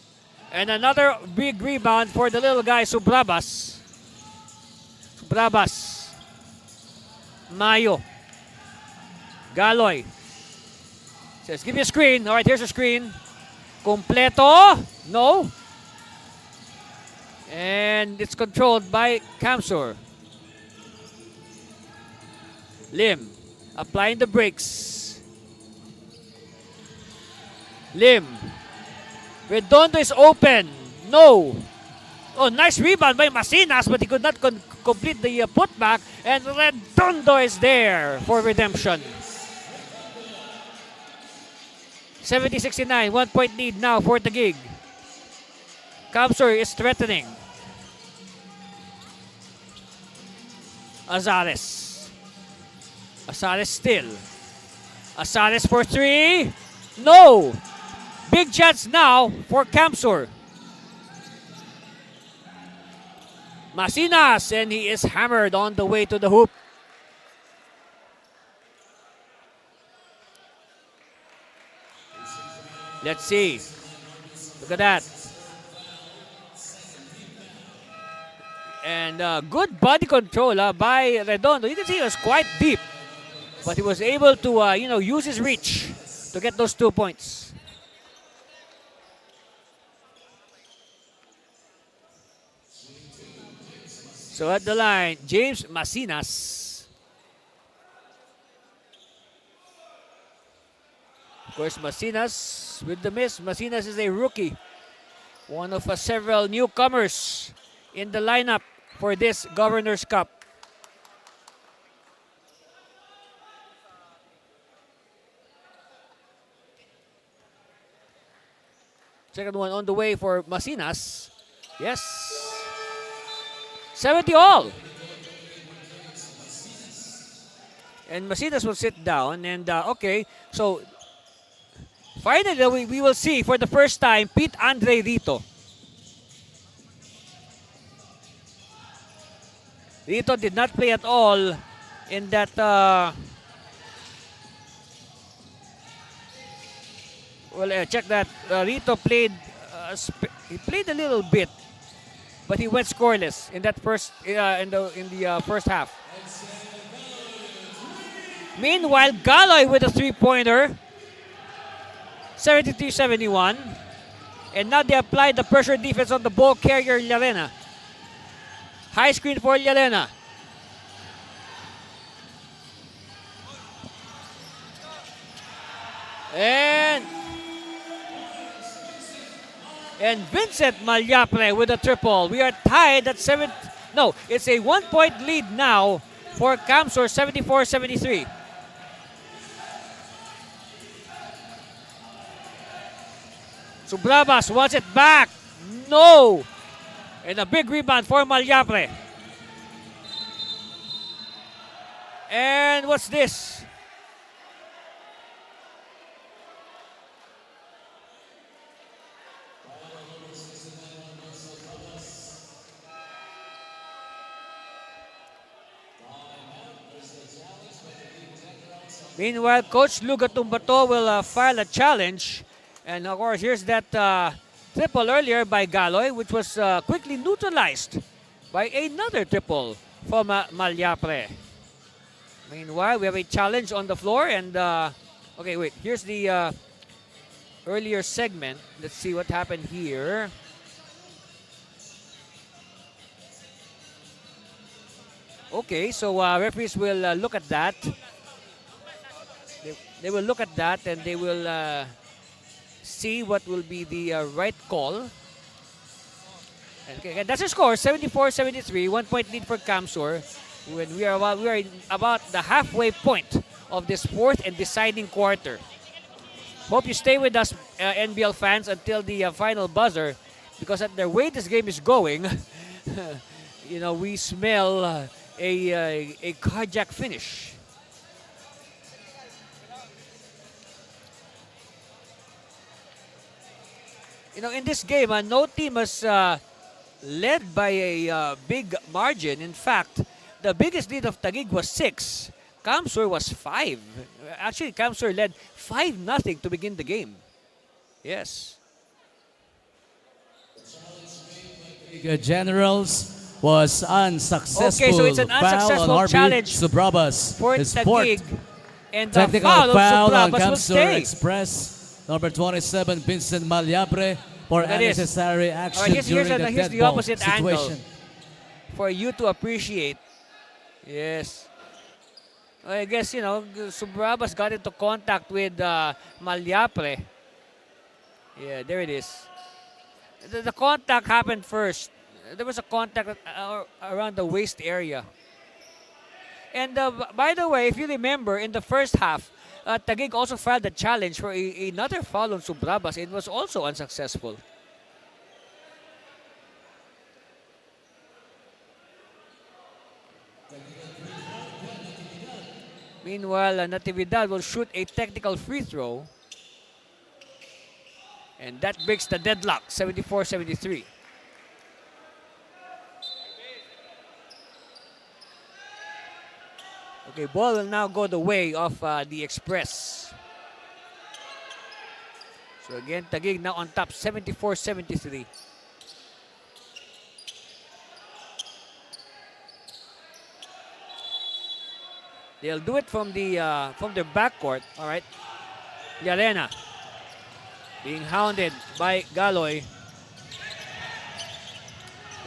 And another big rebound for the little guy, Subrabas. Subrabas. Mayo. Galoy. Says, give me a screen. All right, here's a screen. Completo. No. And it's controlled by Camsor. Lim. Applying the brakes. Lim. Redondo is open. No. Oh, nice rebound by Masinas, but he could not complete the putback. And Redondo is there for redemption. 70-69. 1 point lead now for Taguig. Camsor is threatening. Azares. Azares still. Azares for 3. No. Big chance now for Camsor. Masinas, and he is hammered on the way to the hoop. Let's see. Look at that. And good body control by Redondo. You can see it was quite deep. But he was able to, use his reach to get those 2 points. So at the line, James Masinas. Of course, Masinas with the miss. Masinas is a rookie. One of several newcomers in the lineup for this Governors Cup. Second one on the way for Masinas. Yes. 70 all. And Masinas will sit down. And okay, so finally we will see for the first time Pete Andre Rito. Rito did not play at all in that check that. Rito played he played a little bit, but he went scoreless in that first in the first half. Meanwhile, Galoy with a three-pointer, 73-71, and now they apply the pressure defense on the ball carrier Llarena. High screen for Llarena. And Vincent Malyapre with a triple. We are tied at 7. No, it's a 1-point lead now for Camsor, 74-73. Subrabas wants it back. No. And a big rebound for Malyapre. And what's this? Meanwhile, Coach Luga Tumbato will file a challenge. And of course, here's that triple earlier by Galoy, which was quickly neutralized by another triple from Malyapre. Meanwhile, we have a challenge on the floor. And, okay, wait. Here's the earlier segment. Let's see what happened here. Okay, so referees will look at that. They will look at that and they will see what will be the right call. Okay, that's the score, 74-73, 1-point lead for Camsor. When we are about the halfway point of this fourth and deciding quarter. Hope you stay with us, NBL fans, until the final buzzer, because at the way this game is going, we smell a cardiac finish. In this game, no team has led by a big margin. In fact, the biggest lead of Taguig was 6. Camsor was 5. Actually, Camsor led 5-0 to begin the game. Yes. Generals was unsuccessful. Okay, so it's an unsuccessful challenge Subrabas for is Taguig. fourth. And the Technical foul of foul on Subrabas will Camsor stay. Express. Number 27, Vincent Malyapre, for unnecessary action during the here's dead the ball opposite situation. angle for you to appreciate. Yes. I guess, Subrabas got into contact with Malyapre. Yeah, there it is. The contact happened first. There was a contact around the waist area. And by the way, if you remember, in the first half, Taguig also filed a challenge for another foul on Subrabas. It was also unsuccessful. Meanwhile, Natividad will shoot a technical free throw. And that breaks the deadlock, 74-73. Okay, ball will now go the way of the Express. So again, Taguig now on top, 74-73. They'll do it from their backcourt. All right. Llarena being hounded by Galoy.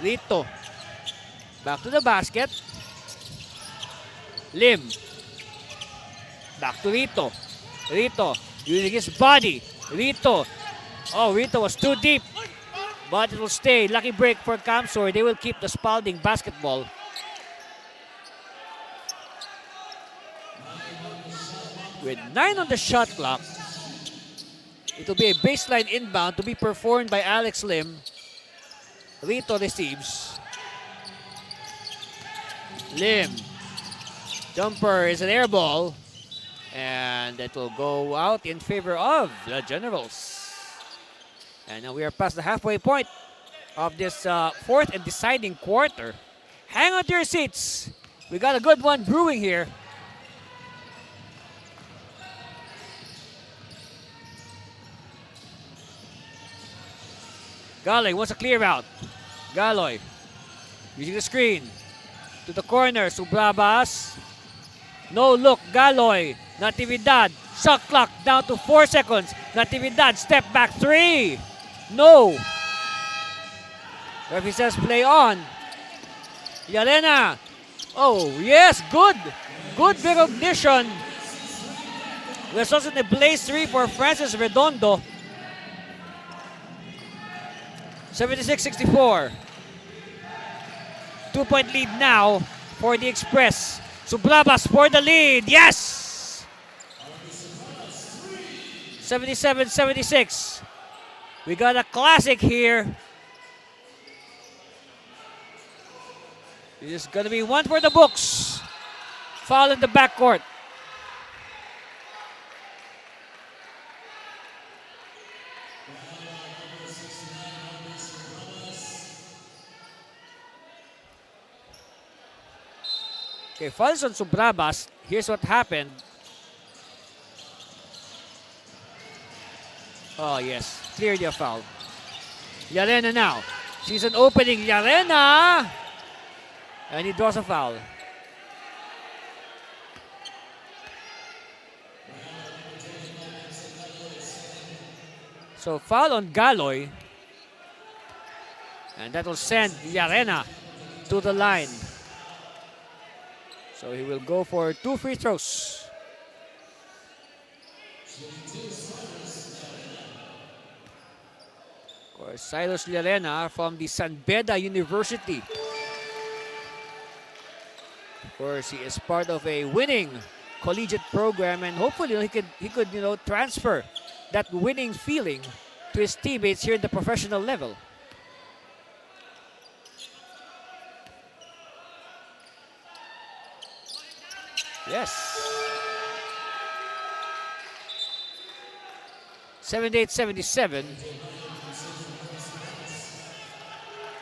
Rito back to the basket. Lim back to Rito. Rito using his body. Rito. Oh, Rito was too deep, but it will stay. Lucky break for Camsor. They will keep the Spalding basketball. With 9 on the shot clock, it will be a baseline inbound to be performed by Alex Lim. Rito receives. Lim. Jumper is an air ball. And it will go out in favor of the Generals. And now we are past the halfway point of this fourth and deciding quarter. Hang on to your seats. We got a good one brewing here. Galoy wants a clear out. Galoy using the screen to the corner. Subrabas. No look. Galoy. Natividad. Shot clock down to 4 seconds. Natividad step back 3. No. Referee says play on. Llarena. Oh yes, good. Good recognition. Results in a blaze 3 for Francis Redondo. 76-64. 2-point lead now for the Express. Subrabas for the lead. Yes! 77-76. We got a classic here. This is going to be one for the books. Foul in the backcourt. Okay, fouls on Subrabas. Here's what happened. Oh, yes. Cleared the foul. Llarena now. Sees an opening. Llarena! And he draws a foul. So, foul on Galoy. And that will send Llarena to the line. So, he will go for 2 free throws. Silas Llarena from the San Beda University. Of course, he is part of a winning collegiate program, and hopefully he could transfer that winning feeling to his teammates here at the professional level. Yes. 78-77.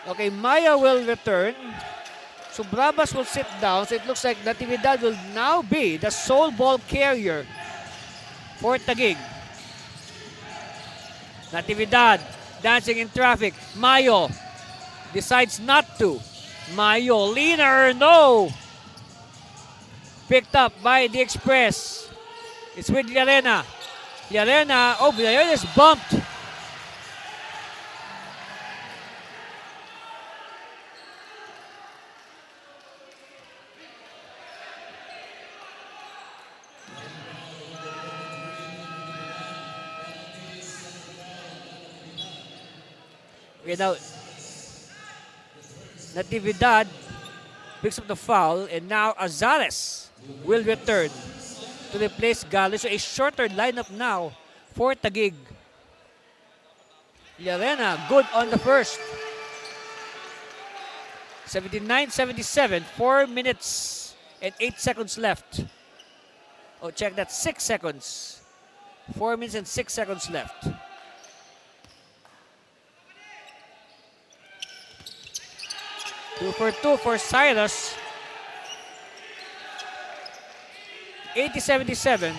Okay, Maya will return. Subrabas will sit down. So it looks like Natividad will now be the sole ball carrier for Taguig. Natividad dancing in traffic. Mayo decides not to. Mayo, leaner, no. Picked up by the Express. It's with Llarena. Llarena, oh, Llarena is bumped. Okay, now, Natividad picks up the foul, and now Azares will return to replace Galoy. So a shorter lineup now for Taguig. Llarena, good on the first. 79-77, 4 minutes and 8 seconds left. Oh, check that, 6 seconds. 4 minutes and 6 seconds left. Two for two for Cyrus. 80-77.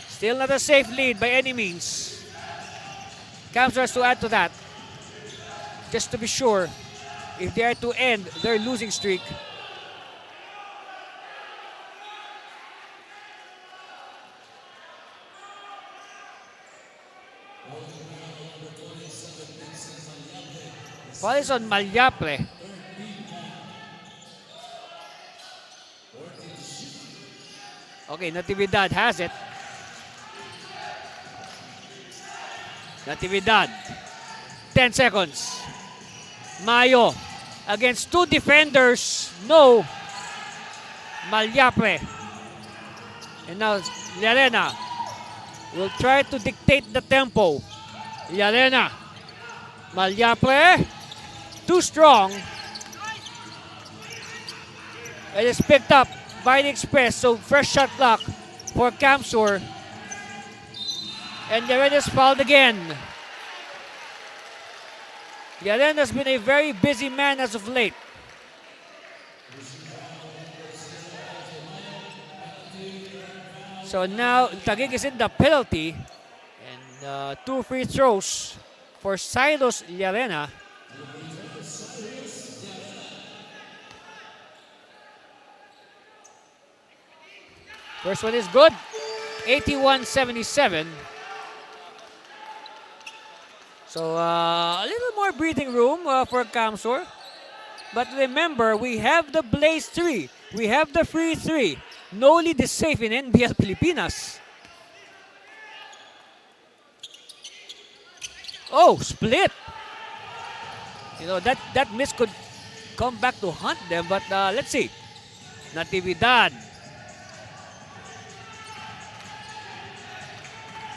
Still not a safe lead by any means. Camps has to add to that. Just to be sure, if they are to end their losing streak. Foul is on Malyapre. Okay, Natividad has it. Natividad. 10 seconds. Mayo against two defenders. No. Malyapre. And now Llarena will try to dictate the tempo. Llarena. Malyapre. Too strong. It is picked up by the Express. So fresh shot clock for Kamsur. And Llarena is fouled again. Llarena has been a very busy man as of late. So now Taguig is in the penalty. And 2 free throws for Silos Llarena. First one is good. 81-77. So a little more breathing room for Kamsur. But remember, we have the Blaze 3. We have the free 3. No lead is safe in NBL Pilipinas. Oh, split. You know, that miss could come back to haunt them. But let's see. Natividad.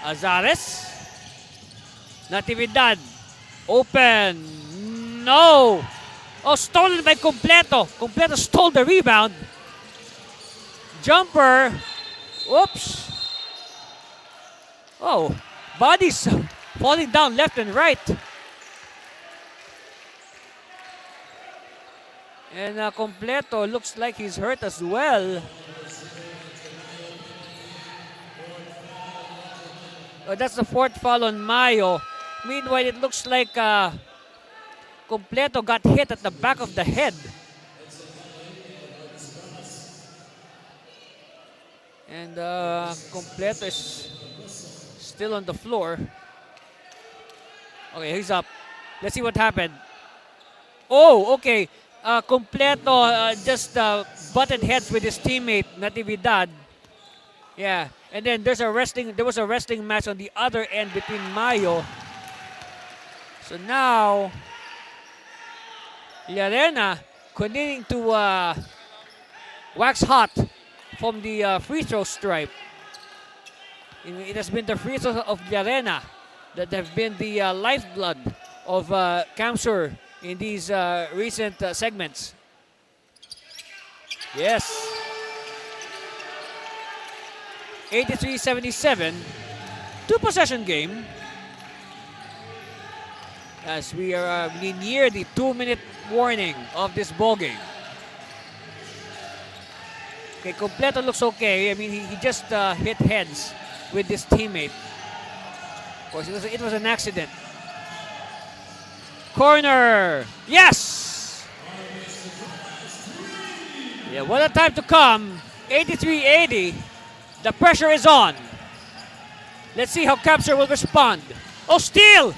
Azares. Natividad. Open. No. Oh, stolen by Completo. Completo stole the rebound. Jumper. Oops. Oh, bodies falling down left and right. And Completo looks like he's hurt as well. That's the 4th foul on Mayo. Meanwhile, it looks like Completo got hit at the back of the head. And Completo is still on the floor. Okay, he's up. Let's see what happened. Oh, okay. Completo just butted heads with his teammate, Natividad. Yeah, and then there was a wrestling match on the other end between Mayo. So now, Llarena continuing to wax hot from the free throw stripe. It has been the free throws of Llarena that have been the lifeblood of Kamsur in these recent segments. Yes. 83-77. 2-possession game. As we are near the 2-minute warning of this ball game. Okay, Completo looks okay. I mean, he just hit heads with his teammate. Of course, it was an accident. Corner. Yes! Yeah, what a time to come. 83-80. The pressure is on. Let's see how Kamsur will respond. Oh, steal!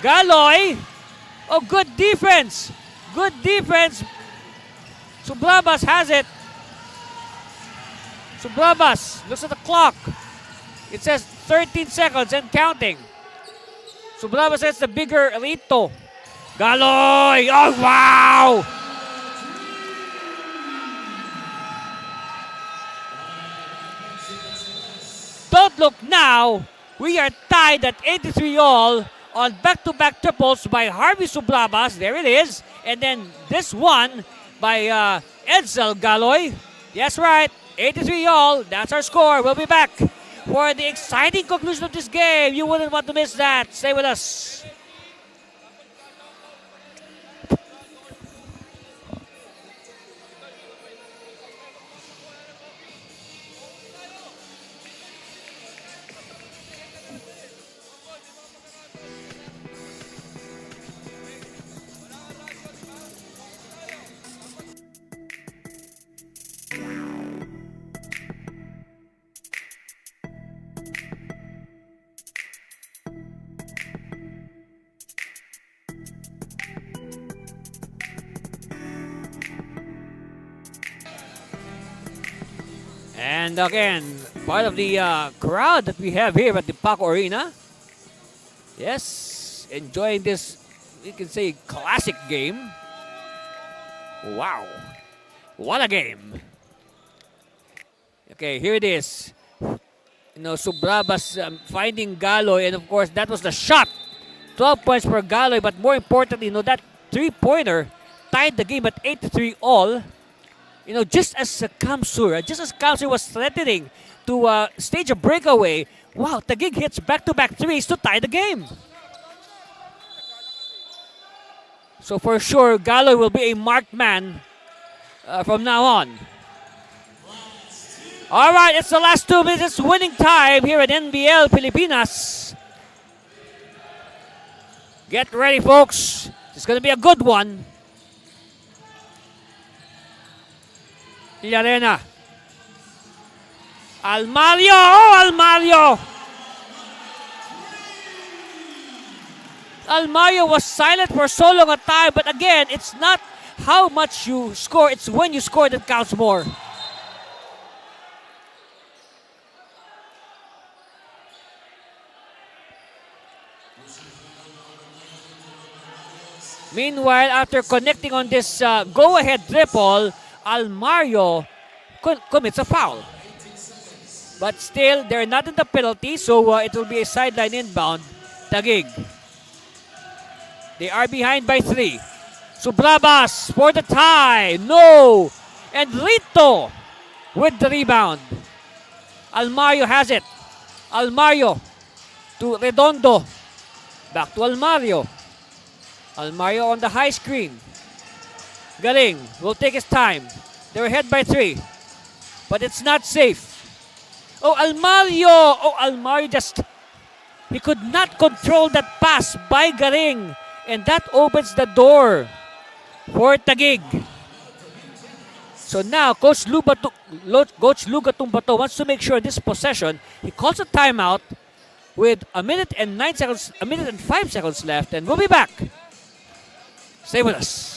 Galoy. Oh, good defense. Good defense. Sublabas has it. Sublabas looks at the clock. It says 13 seconds and counting. Sublabas has the bigger Rito. Galoy. Oh, wow. Don't look now. We are tied at 83 all on back-to-back triples by Harvey Sublabas. There it is. And then this one by Edsel Galoy. Yes, right. 83 all. That's our score. We'll be back for the exciting conclusion of this game. You wouldn't want to miss that. Stay with us. And again, part of the crowd that we have here at the Paco Arena. Yes, enjoying this, we can say, classic game. Wow, what a game. Okay, here it is. Subrabas finding Galoy, and of course, that was the shot. 12 points for Galoy, but more importantly, that three-pointer tied the game at 8-3 all. Just as Kamsur was threatening to stage a breakaway, wow, Taguig hits back-to-back threes to tie the game. So for sure, Galoy will be a marked man from now on. All right, it's the last 2 minutes winning time here at NBL Pilipinas. Get ready, folks. It's going to be a good one. Llarena. Almario! Oh, Almario! Almario was silent for so long a time, but again, it's not how much you score, it's when you score that counts more. Meanwhile, after connecting on this go-ahead triple, Almario commits a foul. But still, they're not in the penalty, so it will be a sideline inbound. Taguig. They are behind by 3. Subrabas for the tie. No! And Rito with the rebound. Almario has it. Almario to Redondo. Back to Almario. Almario on the high screen. Galing will take his time. They're ahead by 3. But it's not safe. Oh, Almario! Oh, Almario he could not control that pass by Galing. And that opens the door for Taguig. So now, Coach Luga Tumbato wants to make sure this possession, he calls a timeout with a minute and 5 seconds left, and we'll be back. Stay with us.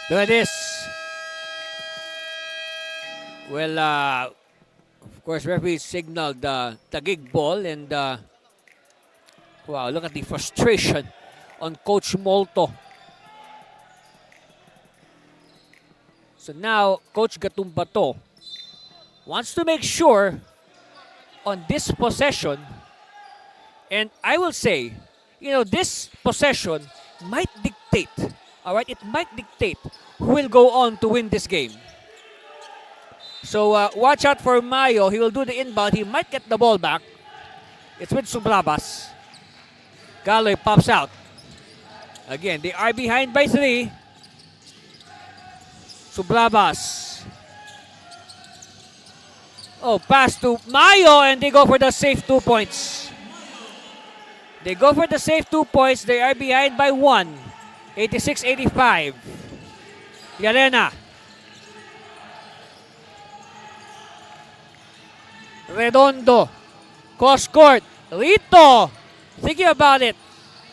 Look at this. Well, of course, referee signaled Taguig ball, and wow, look at the frustration on Coach Molto. So now, Coach Gatumbato wants to make sure on this possession, and I will say, this possession might dictate. All right, it might dictate who will go on to win this game. So watch out for Mayo. He will do the inbound. He might get the ball back. It's with Subrabas. Galoy pops out. Again, they are behind by 3. Subrabas. Oh, pass to Mayo, and they go for the safe 2 points. They go for the safe 2 points. They are behind by 1. 86-85. Llarena. Redondo. Cross court. Rito. Thinking about it.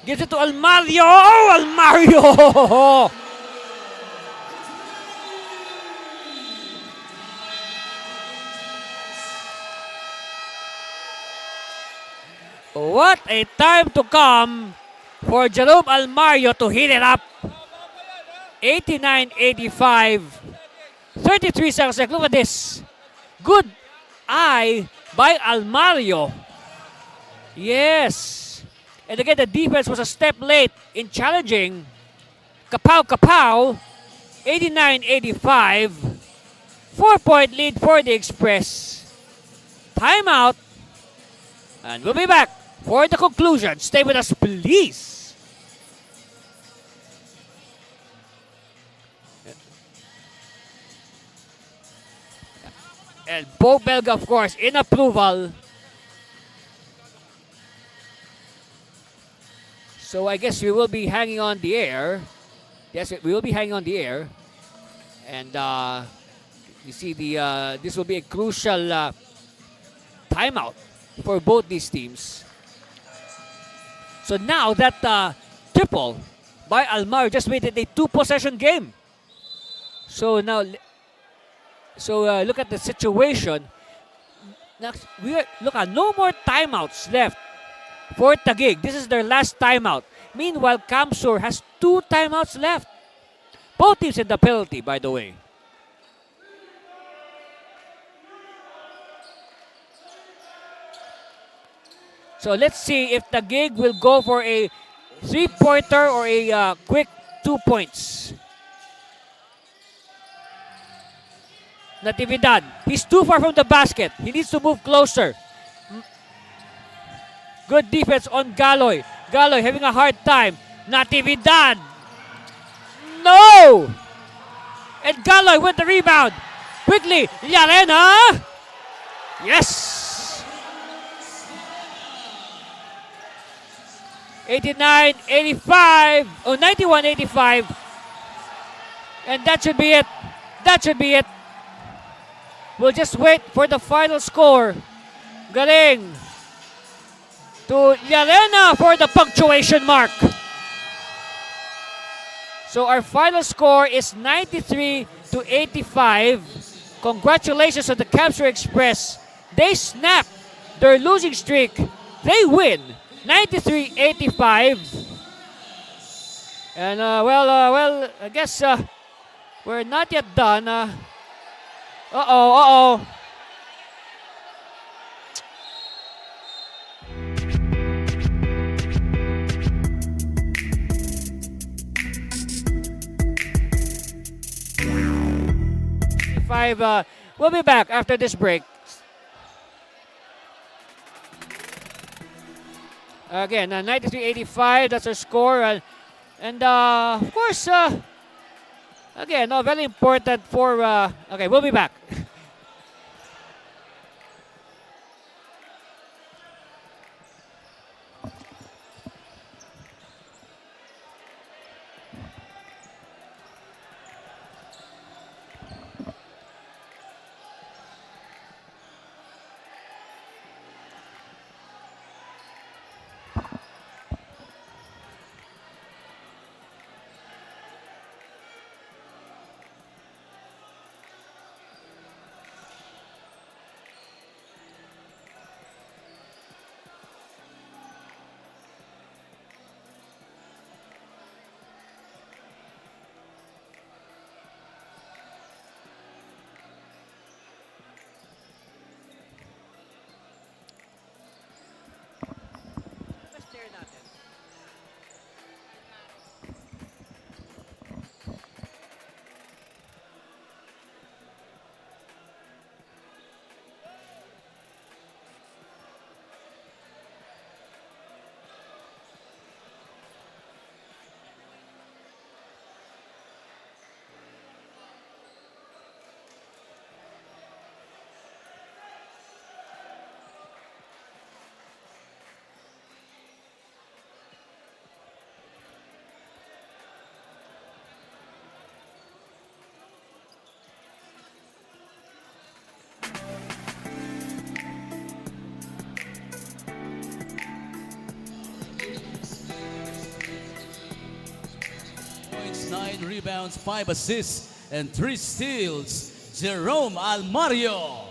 Gives it to Almario. Oh, Almario! What a time to come for Jerome Almario to hit it up. 89-85. 33 seconds left. Look at this. Good eye by Almario. Yes. And again, the defense was a step late in challenging. Kapow. 89-85. 4-point lead for the Express. Timeout. And we'll be back for the conclusion. Stay with us, please. And Bo Belga, of course, in approval. So I guess we will be hanging on the air. Yes, we will be hanging on the air. And you see, this will be a crucial timeout for both these teams. So now that triple by Almar just made it a 2-possession game. So now, look at the situation. Next, look at no more timeouts left for Taguig. This is their last timeout. Meanwhile, Kamsur has 2 timeouts left. Both teams in the penalty, by the way. So let's see if Taguig will go for a 3-pointer or a quick 2 points. Natividad. He's too far from the basket. He needs to move closer. Good defense on Galoy. Galoy having a hard time. Natividad. No! And Galoy with the rebound. Quickly, Llarena. Yes! 89-85. Oh, 91-85. And that should be it. That should be it. We'll just wait for the final score. Galing to Llarena for the punctuation mark. So our final score is 93-85. Congratulations to the Kamsur Express. They snap their losing streak. They win 93-85. And well, I guess we're not yet done. Uh-oh. We'll be back after this break. Again, 93-85, that's our score. And of course, again, very important for... okay, we'll be back. Points, 9 rebounds, 5 assists, and 3 steals. Jerome Almario.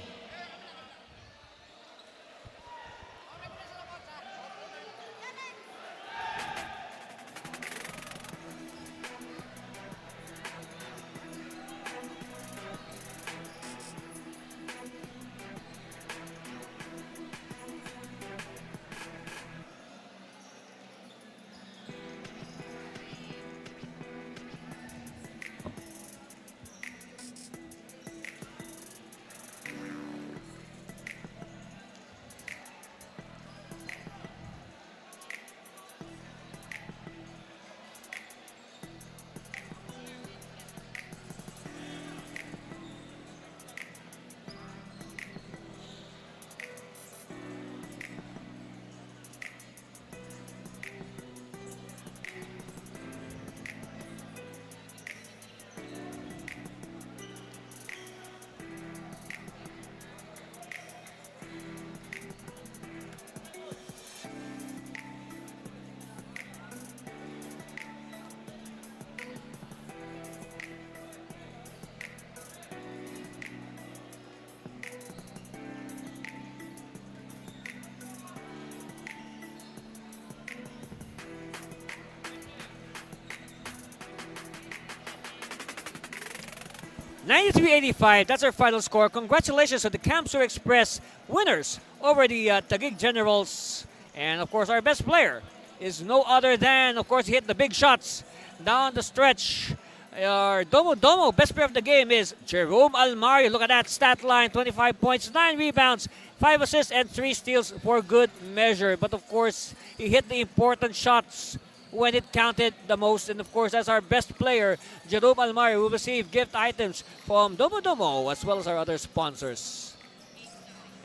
93-85, that's our final score. Congratulations to the Camsur Express winners over the Taguig Generals. And of course, our best player is no other than, of course, he hit the big shots down the stretch. Our Domo best player of the game is Jerome Almario. Look at that stat line, 25 points, 9 rebounds, 5 assists, and 3 steals for good measure. But of course, he hit the important shots when it counted the most. And of course, as our best player, Jerome Almario will receive gift items from Domo as well as our other sponsors.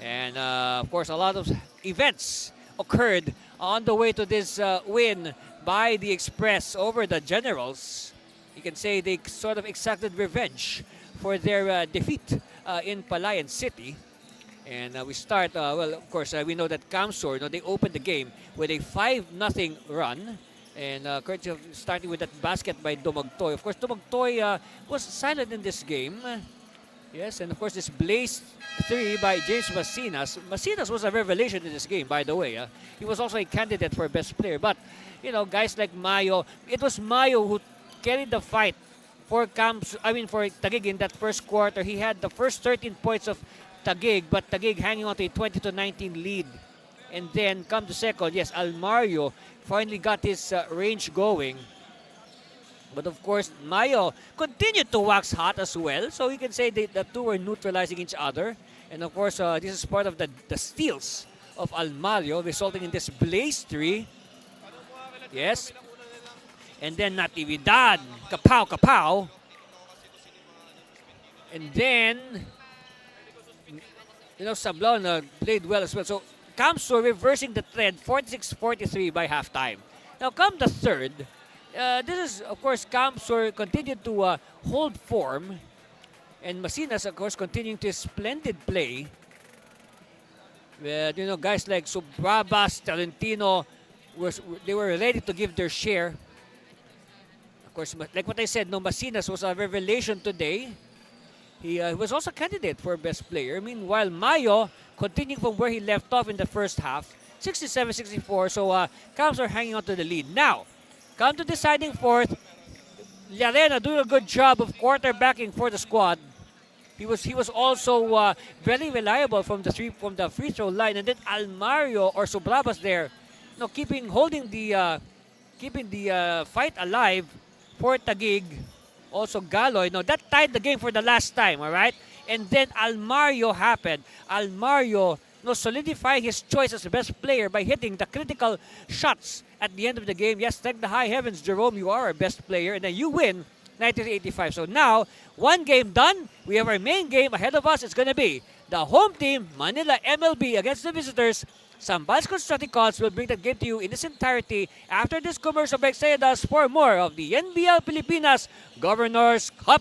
And of course, a lot of events occurred on the way to this win by the Express over the Generals. You can say they sort of exacted revenge for their defeat in Palayan City. And we start, well, of course, we know that Camsur, they opened the game with a 5-0 run. And courtesy of starting with that basket by Dumagtoy. Of course, Dumagtoy was silent in this game. Yes, and of course, this Blaze 3 by James Masinas. Masinas was a revelation in this game, by the way. He was also a candidate for best player. But, guys like Mayo, it was Mayo who carried the fight for Taguig in that first quarter. He had the first 13 points of Taguig, but Taguig hanging on to a 20-19 lead. And then come to second, yes, Almario finally got his range going. But of course, Mayo continued to wax hot as well. So you can say the two were neutralizing each other. And of course, this is part of the steals of Almario, resulting in this Blaze 3. Yes. And then Natividad, kapow. And then, Sablon played well as well. So Camsur reversing the trend, 46-43 by halftime. Now come the third. This is, of course, Camsur continued to hold form. And Masinas, of course, continuing to splendid play. Guys like Subrabas, Talentino, they were ready to give their share. Of course, like what I said, Masinas was a revelation today. He was also a candidate for best player. Meanwhile, Mayo continuing from where he left off in the first half, 67-64. So Camsur hanging on to the lead. Now, come to deciding fourth. Llarena doing a good job of quarterbacking for the squad. He was also very reliable from the free throw line, and then Almario or Subrabas there, holding the fight alive for Taguig. Also Galoy. Now that tied the game for the last time, all right? And then Almario happened. Almario solidifying his choice as the best player by hitting the critical shots at the end of the game. Yes, thank the high heavens, Jerome, you are our best player, and then you win 93-85. So now, one game done. We have our main game ahead of us. It's going to be the home team, Manila MLB, against the visitors. Sambals Constructicons will bring that game to you in its entirety after this commercial break. Stay with us for more of the NBL Pilipinas Governors Cup.